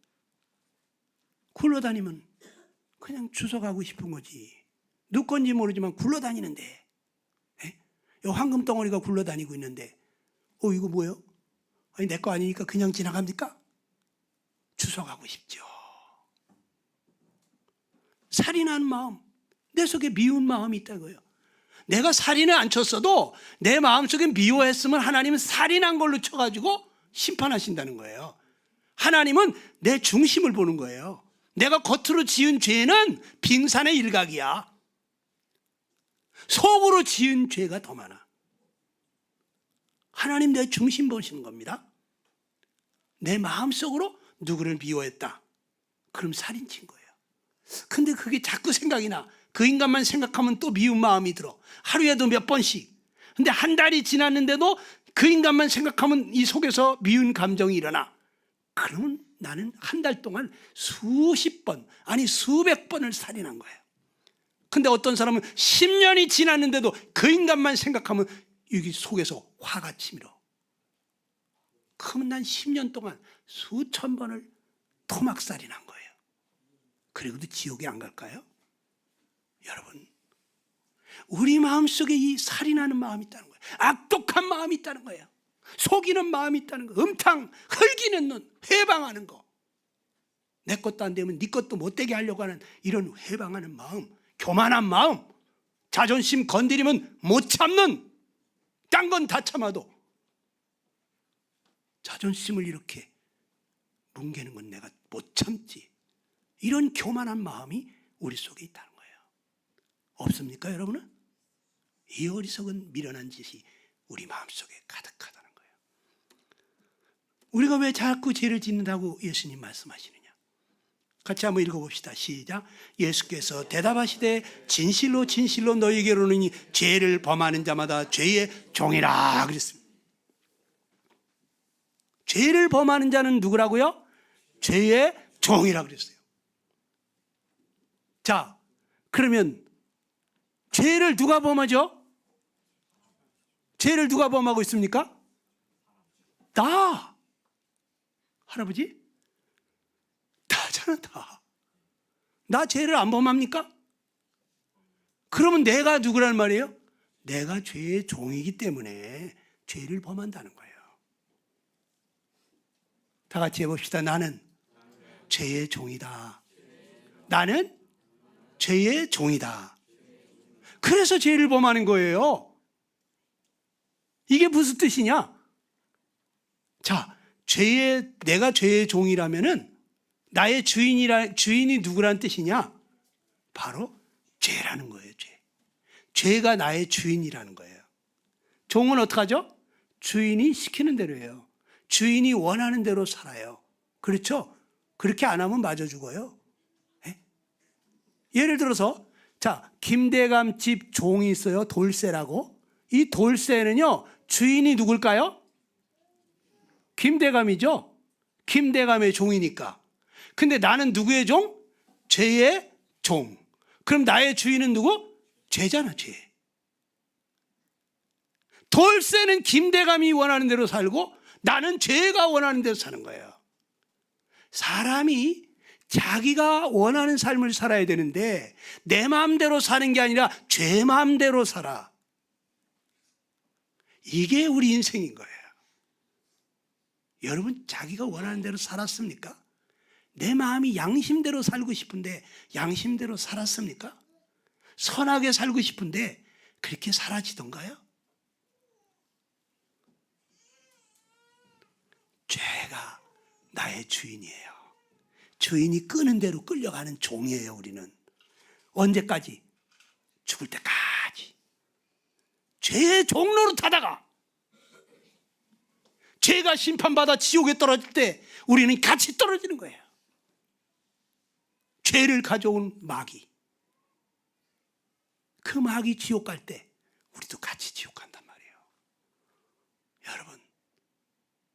굴러다니면 그냥 주워가고 싶은 거지. 누구 건지 모르지만 굴러다니는데, 이 황금 덩어리가 굴러다니고 있는데, 이거 뭐예요? 아니 내 거 아니니까 그냥 지나갑니까? 주워가고 싶죠. 살인하는 마음, 내 속에 미운 마음이 있다고요. 내가 살인을 안 쳤어도 내 마음속에 미워했으면 하나님은 살인한 걸로 쳐가지고 심판하신다는 거예요. 하나님은 내 중심을 보는 거예요. 내가 겉으로 지은 죄는 빙산의 일각이야. 속으로 지은 죄가 더 많아. 하나님 내 중심 보시는 겁니다. 내 마음속으로 누구를 미워했다, 그럼 살인 친 거예요. 근데 그게 자꾸 생각이 나. 그 인간만 생각하면 또 미운 마음이 들어. 하루에도 몇 번씩. 근데 한 달이 지났는데도 그 인간만 생각하면 이 속에서 미운 감정이 일어나. 그러면 나는 한 달 동안 수십 번, 아니 수백 번을 살인한 거예요. 근데 어떤 사람은 10년이 지났는데도 그 인간만 생각하면 여기 속에서 화가 치밀어. 그러면 난 10년 동안 수천 번을 토막살이 난 거예요. 그리고도 지옥에 안 갈까요? 여러분, 우리 마음속에 이 살인하는 마음이 있다는 거예요. 악독한 마음이 있다는 거예요. 속이는 마음이 있다는 거. 음탕, 흘기는 눈, 회방하는 거. 내 것도 안 되면 네 것도 못 되게 하려고 하는 이런 회방하는 마음, 교만한 마음, 자존심 건드리면 못 참는, 딴 건 다 참아도 자존심을 이렇게 뭉개는 건 내가 못 참지. 이런 교만한 마음이 우리 속에 있다는 거예요. 없습니까, 여러분은? 이 어리석은 미련한 짓이 우리 마음속에 가득하다는 거예요. 우리가 왜 자꾸 죄를 짓는다고 예수님 말씀하시느냐? 같이 한번 읽어봅시다. 시작. 예수께서 대답하시되 진실로 진실로 너희에게로 이르노니 죄를 범하는 자마다 죄의 종이라 그랬습니다. 죄를 범하는 자는 누구라고요? 죄의 종이라 그랬어요. 자, 그러면 죄를 누가 범하죠? 죄를 누가 범하고 있습니까? 나. 할아버지? 나잖아, 나. 나 죄를 안 범합니까? 그러면 내가 누구란 말이에요? 내가 죄의 종이기 때문에 죄를 범한다는 거예요. 다 같이 해봅시다. 나는 죄의 종이다. 나는 죄의 종이다. 그래서 죄를 범하는 거예요. 이게 무슨 뜻이냐? 자, 내가 죄의 종이라면은 나의 주인이 누구란 뜻이냐? 바로 죄라는 거예요, 죄. 죄가 나의 주인이라는 거예요. 종은 어떡하죠? 주인이 시키는 대로 해요. 주인이 원하는 대로 살아요. 그렇죠? 그렇게 안 하면 맞아 죽어요. 네? 예를 들어서, 자, 김대감 집 종이 있어요. 돌쇠라고. 이 돌쇠는요, 주인이 누굴까요? 김대감이죠. 김대감의 종이니까. 근데 나는 누구의 종? 죄의 종. 그럼 나의 주인은 누구? 죄잖아, 죄. 돌쇠는 김대감이 원하는 대로 살고 나는 죄가 원하는 대로 사는 거예요. 사람이 자기가 원하는 삶을 살아야 되는데 내 마음대로 사는 게 아니라 죄 마음대로 살아. 이게 우리 인생인 거예요. 여러분, 자기가 원하는 대로 살았습니까? 내 마음이 양심대로 살고 싶은데 양심대로 살았습니까? 선하게 살고 싶은데 그렇게 살아지던가요? 죄가 나의 주인이에요. 주인이 끄는 대로 끌려가는 종이에요, 우리는. 언제까지? 죽을 때까지. 죄의 종로로 타다가 죄가 심판받아 지옥에 떨어질 때 우리는 같이 떨어지는 거예요. 죄를 가져온 마귀. 그 마귀 지옥 갈 때 우리도 같이 지옥 간단 말이에요. 여러분,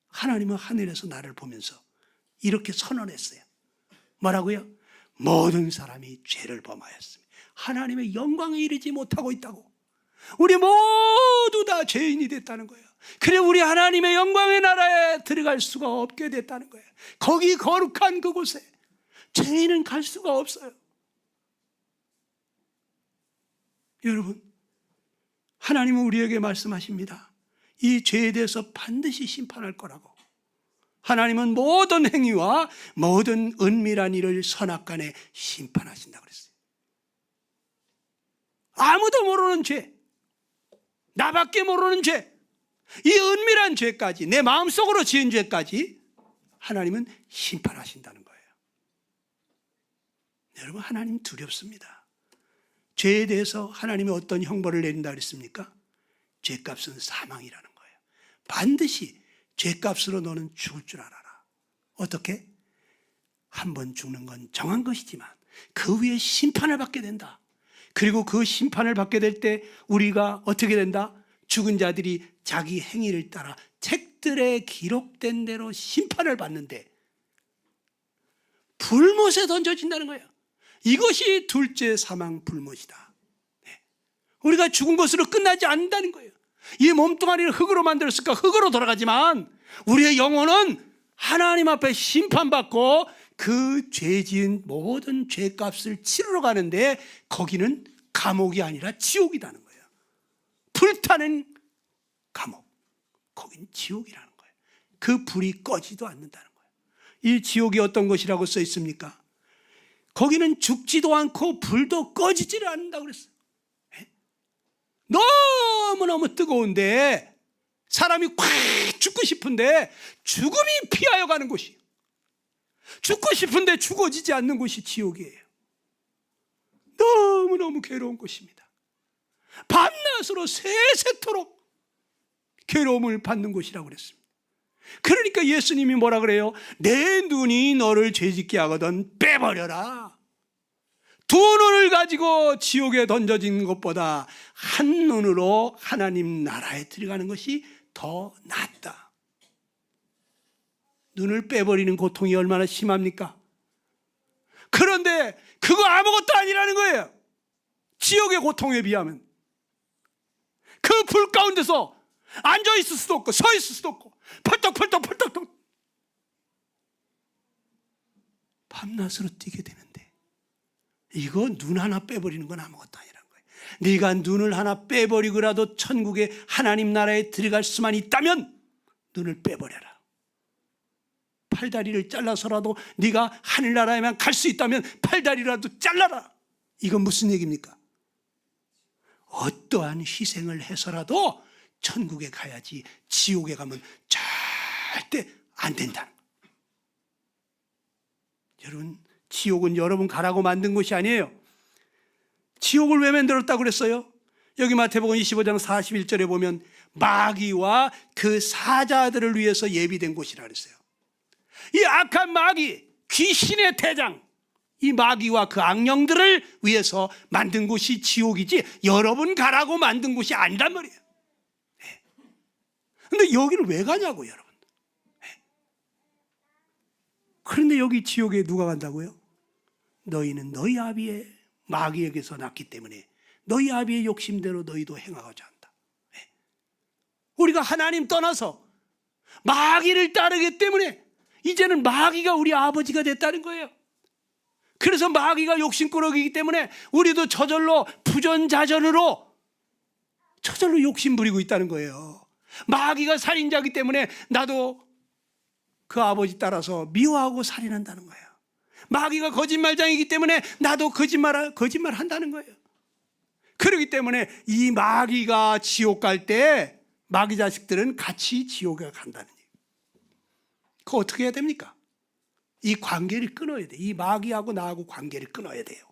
하나님은 하늘에서 나를 보면서 이렇게 선언했어요. 뭐라고요? 모든 사람이 죄를 범하였습니다. 하나님의 영광에 이르지 못하고 있다고. 우리 모두 다 죄인이 됐다는 거예요. 그래, 우리 하나님의 영광의 나라에 들어갈 수가 없게 됐다는 거예요. 거기 거룩한 그곳에 죄인은 갈 수가 없어요. 여러분, 하나님은 우리에게 말씀하십니다. 이 죄에 대해서 반드시 심판할 거라고. 하나님은 모든 행위와 모든 은밀한 일을 선악간에 심판하신다고 그랬어요. 아무도 모르는 죄, 나밖에 모르는 죄, 이 은밀한 죄까지, 내 마음속으로 지은 죄까지 하나님은 심판하신다는 거예요. 여러분, 하나님 두렵습니다. 죄에 대해서 하나님이 어떤 형벌을 내린다 그랬습니까? 죄값은 사망이라는 거예요. 반드시 죄값으로 너는 죽을 줄 알아라. 어떻게? 한 번 죽는 건 정한 것이지만 그 위에 심판을 받게 된다. 그리고 그 심판을 받게 될 때 우리가 어떻게 된다? 죽은 자들이 자기 행위를 따라 책들에 기록된 대로 심판을 받는데 불못에 던져진다는 거예요. 이것이 둘째 사망 불못이다. 네. 우리가 죽은 것으로 끝나지 않는다는 거예요. 이 몸뚱아리를 흙으로 만들었으니까 흙으로 돌아가지만 우리의 영혼은 하나님 앞에 심판받고 그 죄 지은 모든 죄값을 치르러 가는데 거기는 감옥이 아니라 지옥이라는 거예요. 불타는 감옥, 거긴 지옥이라는 거예요. 그 불이 꺼지도 않는다는 거예요. 이 지옥이 어떤 것이라고 써 있습니까? 거기는 죽지도 않고 불도 꺼지지를 않는다고 그랬어요. 너무너무 뜨거운데 사람이 콱 죽고 싶은데 죽음이 피하여 가는 곳이, 죽고 싶은데 죽어지지 않는 곳이 지옥이에요. 너무너무 괴로운 곳입니다. 밤낮으로 세세토록 괴로움을 받는 곳이라고 그랬습니다. 그러니까 예수님이 뭐라 그래요? 내 눈이 너를 죄짓게 하거든 빼버려라. 두 눈을 가지고 지옥에 던져진 것보다 한 눈으로 하나님 나라에 들어가는 것이 더 낫다. 눈을 빼버리는 고통이 얼마나 심합니까? 그런데 그거 아무것도 아니라는 거예요. 지옥의 고통에 비하면. 그 불 가운데서 앉아있을 수도 없고 서 있을 수도 없고 펄떡펄떡 밤낮으로 뛰게 되는데, 이거 눈 하나 빼버리는 건 아무것도 아니라는 거예요. 네가 눈을 하나 빼버리고라도 천국의 하나님 나라에 들어갈 수만 있다면 눈을 빼버려라. 팔다리를 잘라서라도 네가 하늘나라에만 갈 수 있다면 팔다리라도 잘라라. 이건 무슨 얘기입니까? 어떠한 희생을 해서라도 천국에 가야지 지옥에 가면 절대 안 된다는 거예요. 여러분, 지옥은 여러분 가라고 만든 곳이 아니에요. 지옥을 왜 만들었다고 그랬어요? 여기 마태복음 25장 41절에 보면 마귀와 그 사자들을 위해서 예비된 곳이라 그랬어요. 이 악한 마귀, 귀신의 대장, 이 마귀와 그 악령들을 위해서 만든 곳이 지옥이지 여러분 가라고 만든 곳이 아니란 말이에요. 그런데 여기를 왜 가냐고, 여러분. 그런데 여기 지옥에 누가 간다고요? 너희는 너희 아비의 마귀에게서 났기 때문에 너희 아비의 욕심대로 너희도 행하고자 한다. 우리가 하나님 떠나서 마귀를 따르기 때문에 이제는 마귀가 우리 아버지가 됐다는 거예요. 그래서 마귀가 욕심꾸러기이기 때문에 우리도 저절로 부전자전으로 저절로 욕심 부리고 있다는 거예요. 마귀가 살인자이기 때문에 나도 그 아버지 따라서 미워하고 살인한다는 거예요. 마귀가 거짓말장이기 때문에 나도 거짓말 한다는 거예요. 그렇기 때문에 이 마귀가 지옥 갈 때 마귀 자식들은 같이 지옥에 간다는 얘기예요. 그거 어떻게 해야 됩니까? 이 관계를 끊어야 돼. 이 마귀하고 나하고 관계를 끊어야 돼요.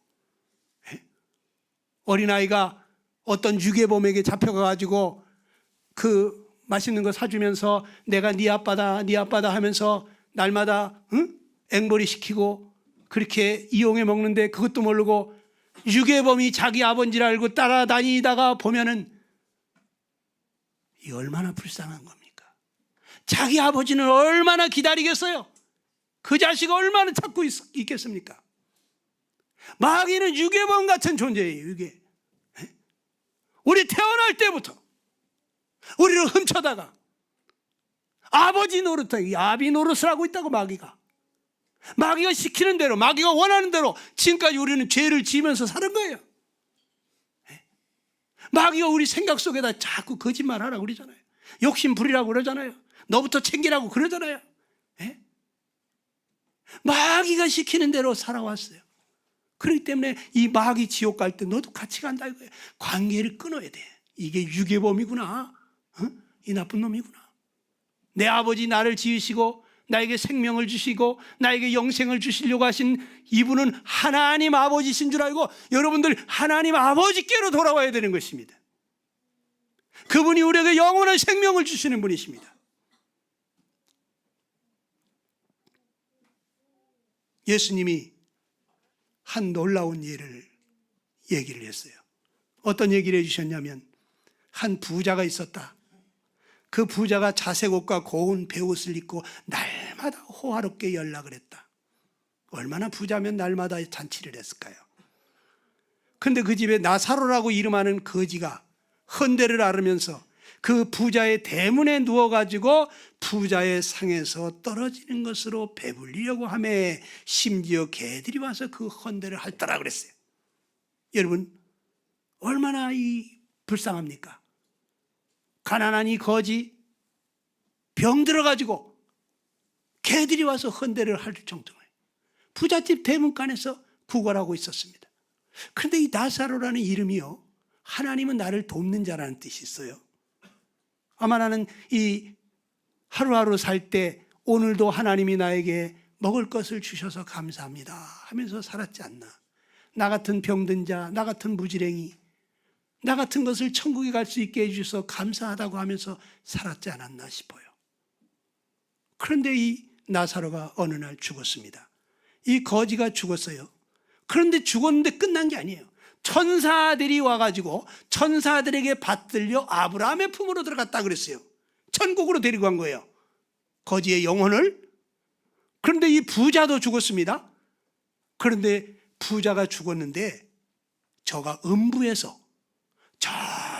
어린아이가 어떤 유괴범에게 잡혀가가지고 그 맛있는 거 사주면서 내가 네 아빠다 네 아빠다 하면서 날마다 앵벌이 시키고 그렇게 이용해 먹는데 그것도 모르고 유괴범이 자기 아버지를 알고 따라다니다가 보면은 이 얼마나 불쌍한 겁니까? 자기 아버지는 얼마나 기다리겠어요? 그 자식 얼마나 찾고 있겠습니까? 마귀는 유괴범 같은 존재예요. 유괴. 우리 태어날 때부터 우리를 훔쳐다가 아버지 노릇하기, 아비 노릇을 하고 있다고. 마귀가 시키는 대로, 마귀가 원하는 대로 지금까지 우리는 죄를 지으면서 사는 거예요. 마귀가 우리 생각 속에다 자꾸 거짓말하라고 그러잖아요. 욕심 부리라고 그러잖아요. 너부터 챙기라고 그러잖아요. 마귀가 시키는 대로 살아왔어요. 그렇기 때문에 이 마귀 지옥 갈 때 너도 같이 간다 이거예요. 관계를 끊어야 돼. 이게 유괴범이구나. 이 나쁜 놈이구나. 내 아버지 나를 지으시고 나에게 생명을 주시고 나에게 영생을 주시려고 하신 이분은 하나님 아버지신 줄 알고 여러분들 하나님 아버지께로 돌아와야 되는 것입니다. 그분이 우리에게 영원한 생명을 주시는 분이십니다. 예수님이 한 놀라운 예를 얘기를 했어요. 어떤 얘기를 해주셨냐면 한 부자가 있었다. 그 부자가 자색 옷과 고운 베옷을 입고 날마다 호화롭게 연락을 했다. 얼마나 부자면 날마다 잔치를 했을까요? 그런데 그 집에 나사로라고 이름하는 거지가 헌데를 앓으면서 그 부자의 대문에 누워가지고 부자의 상에서 떨어지는 것으로 배불리려고 하매 심지어 개들이 와서 그 헌대를 핥더라 그랬어요. 여러분, 얼마나 불쌍합니까? 가난한 이 거지 병 들어가지고 개들이 와서 헌대를 할 정도예요. 부잣집 대문간에서 구걸하고 있었습니다. 그런데 이 나사로라는 이름이요, 하나님은 나를 돕는 자라는 뜻이 있어요. 아마 나는 이 하루하루 살 때 오늘도 하나님이 나에게 먹을 것을 주셔서 감사합니다 하면서 살았지 않나. 나 같은 병든 자, 나 같은 무지랭이, 나 같은 것을 천국에 갈 수 있게 해주셔서 감사하다고 하면서 살았지 않았나 싶어요. 그런데 이 나사로가 어느 날 죽었습니다. 이 거지가 죽었어요. 그런데 죽었는데 끝난 게 아니에요. 천사들이 와가지고 천사들에게 받들려 아브라함의 품으로 들어갔다 그랬어요. 천국으로 데리고 간 거예요, 거지의 영혼을. 그런데 이 부자도 죽었습니다. 그런데 부자가 죽었는데 저가 음부에서 저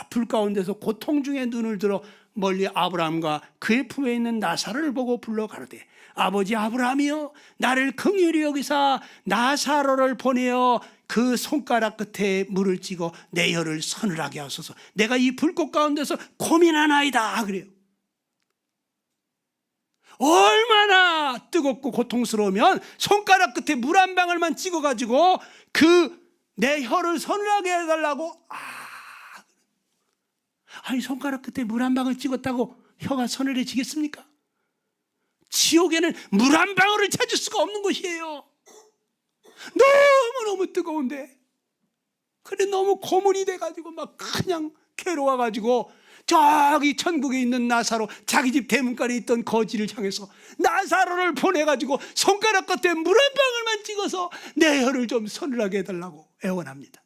불 가운데서 고통 중에 눈을 들어 멀리 아브라함과 그의 품에 있는 나사로를 보고 불러 가로되 아버지 아브라함이여, 나를 긍휼히 여기사 나사로를 보내어 그 손가락 끝에 물을 찍어 내 혀를 서늘하게 하소서. 내가 이 불꽃 가운데서 고민하나이다 그래요. 얼마나 뜨겁고 고통스러우면 손가락 끝에 물 한 방울만 찍어가지고 그 내 혀를 서늘하게 해달라고. 아니, 손가락 끝에 물 한 방울 찍었다고 혀가 서늘해지겠습니까? 지옥에는 물 한 방울을 찾을 수가 없는 곳이에요. 너무너무 뜨거운데. 그래 너무 고문이 돼가지고 막 그냥 괴로워가지고 저기 천국에 있는 나사로, 자기 집 대문간에 있던 거지를 향해서 나사로를 보내가지고 손가락 끝에 물 한 방울만 찍어서 내 혀를 좀 서늘하게 해달라고 애원합니다.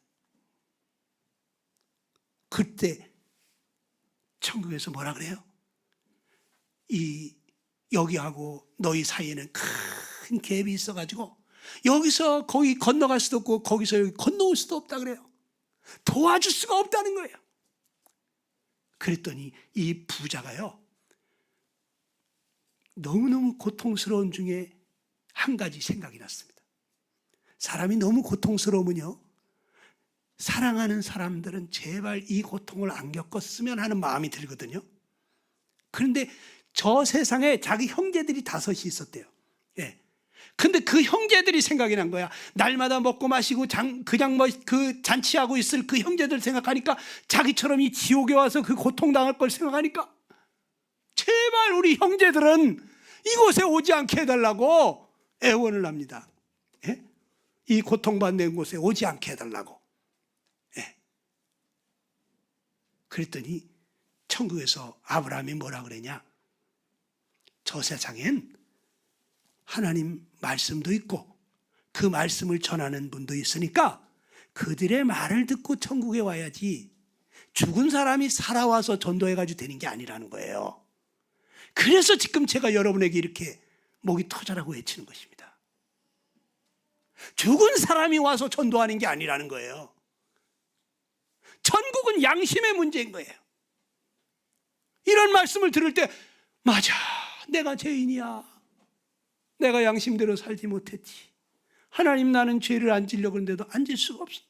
그때 천국에서 뭐라 그래요? 여기하고 너희 사이에는 큰 갭이 있어가지고 여기서 거기 건너갈 수도 없고 거기서 여기 건너올 수도 없다 그래요. 도와줄 수가 없다는 거예요. 그랬더니 이 부자가요, 너무너무 고통스러운 중에 한 가지 생각이 났습니다. 사람이 너무 고통스러우면요, 사랑하는 사람들은 제발 이 고통을 안 겪었으면 하는 마음이 들거든요. 그런데 저 세상에 자기 형제들이 5이 있었대요. 예. 근데 그 형제들이 생각이 난 거야. 날마다 먹고 마시고 그냥 그 잔치하고 있을 그 형제들 생각하니까 자기처럼 이 지옥에 와서 그 고통당할 걸 생각하니까 제발 우리 형제들은 이곳에 오지 않게 해달라고 애원을 합니다. 예? 이 고통받는 곳에 오지 않게 해달라고. 예. 그랬더니 천국에서 아브라함이 뭐라 그러냐? 저 세상엔 하나님 말씀도 있고 그 말씀을 전하는 분도 있으니까 그들의 말을 듣고 천국에 와야지 죽은 사람이 살아와서 전도해가지고 되는 게 아니라는 거예요. 그래서 지금 제가 여러분에게 이렇게 목이 터져라고 외치는 것입니다. 죽은 사람이 와서 전도하는 게 아니라는 거예요. 천국은 양심의 문제인 거예요. 이런 말씀을 들을 때 맞아, 내가 죄인이야. 내가 양심대로 살지 못했지. 하나님, 나는 죄를 안 지려고 하는데도 안 질 수가 없어.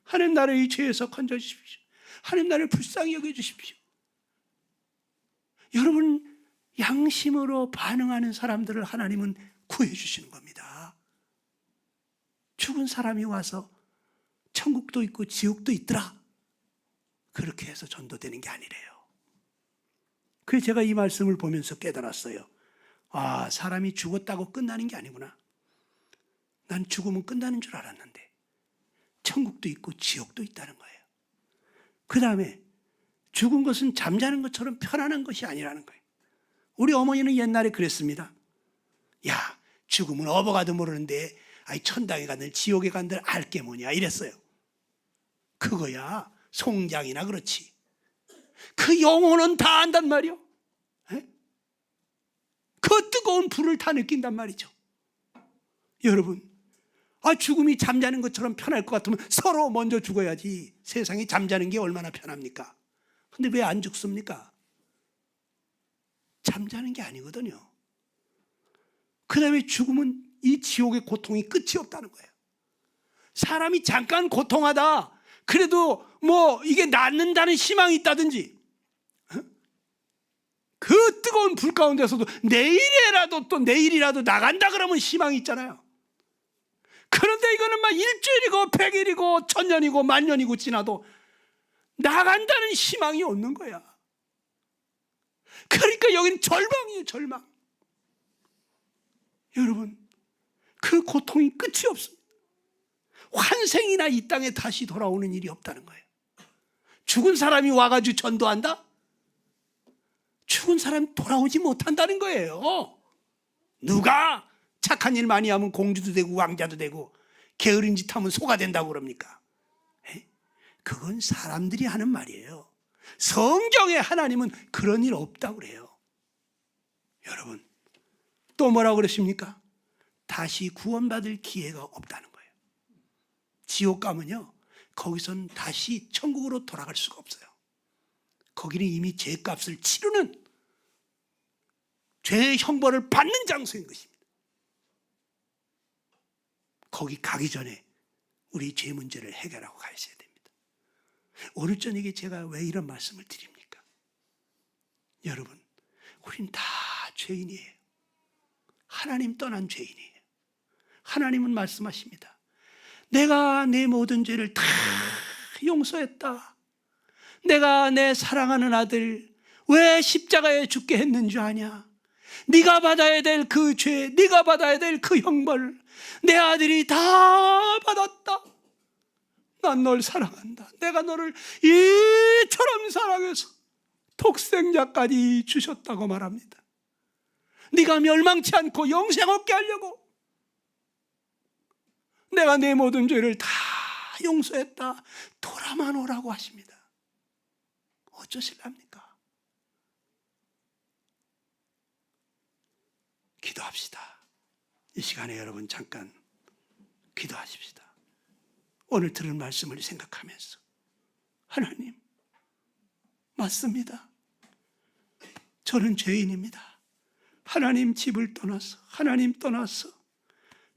하나님, 나를 이 죄에서 건져주십시오. 하나님, 나를 불쌍히 여겨주십시오. 여러분, 양심으로 반응하는 사람들을 하나님은 구해주시는 겁니다. 죽은 사람이 와서 천국도 있고 지옥도 있더라, 그렇게 해서 전도되는 게 아니래요. 그래서 제가 이 말씀을 보면서 깨달았어요. 아, 사람이 죽었다고 끝나는 게 아니구나. 난 죽으면 끝나는 줄 알았는데 천국도 있고 지옥도 있다는 거예요. 그 다음에 죽은 것은 잠자는 것처럼 편안한 것이 아니라는 거예요. 우리 어머니는 옛날에 그랬습니다. 야, 죽으면 업어가도 모르는데 아이, 천당에 간들 지옥에 간들 알게 뭐냐 이랬어요. 그거야 송장이나 그렇지. 그 영혼은 다 안단 말이요. 그 뜨거운 불을 다 느낀단 말이죠. 여러분, 죽음이 잠자는 것처럼 편할 것 같으면 서로 먼저 죽어야지. 세상이 잠자는 게 얼마나 편합니까? 근데 왜 안 죽습니까? 잠자는 게 아니거든요. 그 다음에 죽음은 이 지옥의 고통이 끝이 없다는 거예요. 사람이 잠깐 고통하다 그래도 뭐 이게 낫는다는 희망이 있다든지, 그 뜨거운 불 가운데서도 내일이라도 또 내일이라도 나간다 그러면 희망이 있잖아요. 그런데 이거는 막 일주일이고 100일이고 1000년이고 10,000년이고 지나도 나간다는 희망이 없는 거야. 그러니까 여기는 절망이에요, 절망. 여러분, 그 고통이 끝이 없습니다. 환생이나 이 땅에 다시 돌아오는 일이 없다는 거예요. 죽은 사람이 와가지고 전도한다? 죽은 사람이 돌아오지 못한다는 거예요. 누가 착한 일 많이 하면 공주도 되고 왕자도 되고 게으른 짓 하면 소가 된다고 그럽니까? 그건 사람들이 하는 말이에요. 성경에 하나님은 그런 일 없다고 그래요. 여러분, 또 뭐라고 그러십니까? 다시 구원받을 기회가 없다는 거예요. 지옥 가면요, 거기선 다시 천국으로 돌아갈 수가 없어요. 거기는 이미 죄값을 치르는, 죄의 형벌을 받는 장소인 것입니다. 거기 가기 전에 우리 죄 문제를 해결하고 가셔야 됩니다. 오늘 저녁에 제가 왜 이런 말씀을 드립니까? 여러분, 우린 다 죄인이에요. 하나님 떠난 죄인이에요. 하나님은 말씀하십니다. 내가 내 모든 죄를 다 용서했다. 내가 내 사랑하는 아들 왜 십자가에 죽게 했는 줄 아냐? 네가 받아야 될 그 죄, 네가 받아야 될 그 형벌 내 아들이 다 받았다. 난 널 사랑한다. 내가 너를 이처럼 사랑해서 독생자까지 주셨다고 말합니다. 네가 멸망치 않고 영생 얻게 하려고 내가 내 모든 죄를 다 용서했다. 돌아만 오라고 하십니다. 어쩌실랍니까? 기도합시다. 이 시간에 여러분 잠깐 기도하십시다. 오늘 들은 말씀을 생각하면서, 하나님, 맞습니다. 저는 죄인입니다. 하나님 집을 떠나서, 하나님 떠나서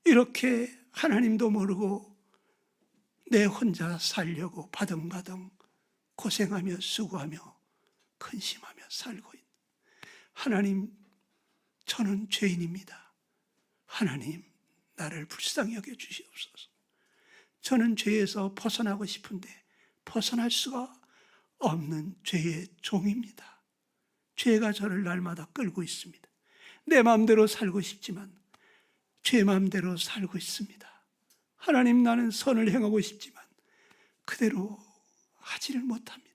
이렇게 하나님도 모르고 내 혼자 살려고 바등바등 고생하며 수고하며 근심하며 살고 있는 하나님, 저는 죄인입니다. 하나님, 나를 불쌍히 여겨 주시옵소서. 저는 죄에서 벗어나고 싶은데 벗어날 수가 없는 죄의 종입니다. 죄가 저를 날마다 끌고 있습니다. 내 마음대로 살고 싶지만 죄 마음대로 살고 있습니다. 하나님, 나는 선을 행하고 싶지만 그대로 하지를 못합니다.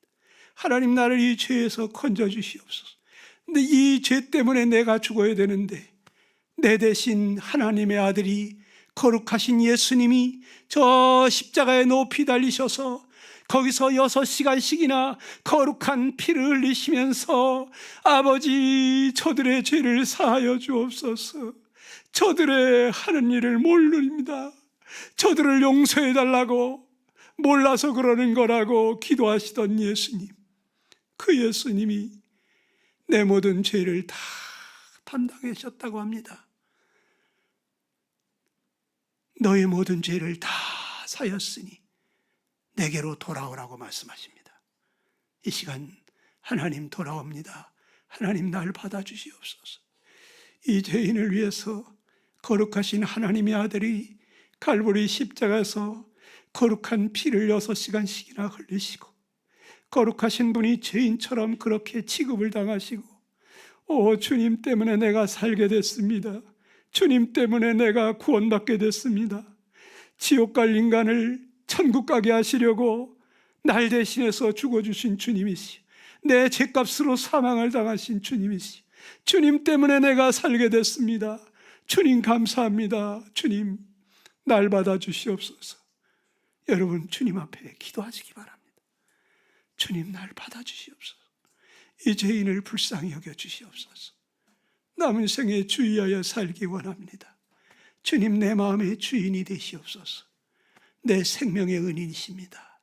하나님, 나를 이 죄에서 건져 주시옵소서. 근데 이 죄 때문에 내가 죽어야 되는데 내 대신 하나님의 아들이, 거룩하신 예수님이 저 십자가에 높이 달리셔서 거기서 6시간씩이나 거룩한 피를 흘리시면서 아버지, 저들의 죄를 사하여 주옵소서. 저들의 하는 일을 모릅니다. 저들을 용서해 달라고 몰라서 그러는 거라고 기도하시던 예수님, 그 예수님이 내 모든 죄를 다 담당하셨다고 합니다. 너의 모든 죄를 다 사였으니 내게로 돌아오라고 말씀하십니다. 이 시간 하나님, 돌아옵니다. 하나님, 날 받아주시옵소서. 이 죄인을 위해서 거룩하신 하나님의 아들이 갈보리 십자가에서 거룩한 피를 6시간씩이나 흘리시고, 거룩하신 분이 죄인처럼 그렇게 취급을 당하시고, 오 주님 때문에 내가 살게 됐습니다. 주님 때문에 내가 구원받게 됐습니다. 지옥 갈 인간을 천국 가게 하시려고 날 대신해서 죽어주신 주님이시오. 내 죄값으로 사망을 당하신 주님이시오. 주님 때문에 내가 살게 됐습니다. 주님 감사합니다. 주님, 날 받아주시옵소서. 여러분, 주님 앞에 기도하시기 바랍니다. 주님, 날 받아주시옵소서. 이 죄인을 불쌍히 여겨주시옵소서. 남은 생에 주의하여 살기 원합니다. 주님, 내 마음의 주인이 되시옵소서. 내 생명의 은인이십니다.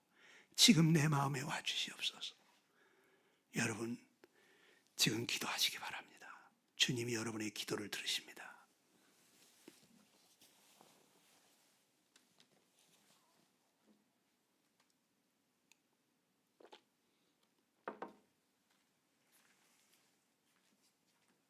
지금 내 마음에 와주시옵소서. 여러분, 지금 기도하시기 바랍니다. 주님이 여러분의 기도를 들으십니다.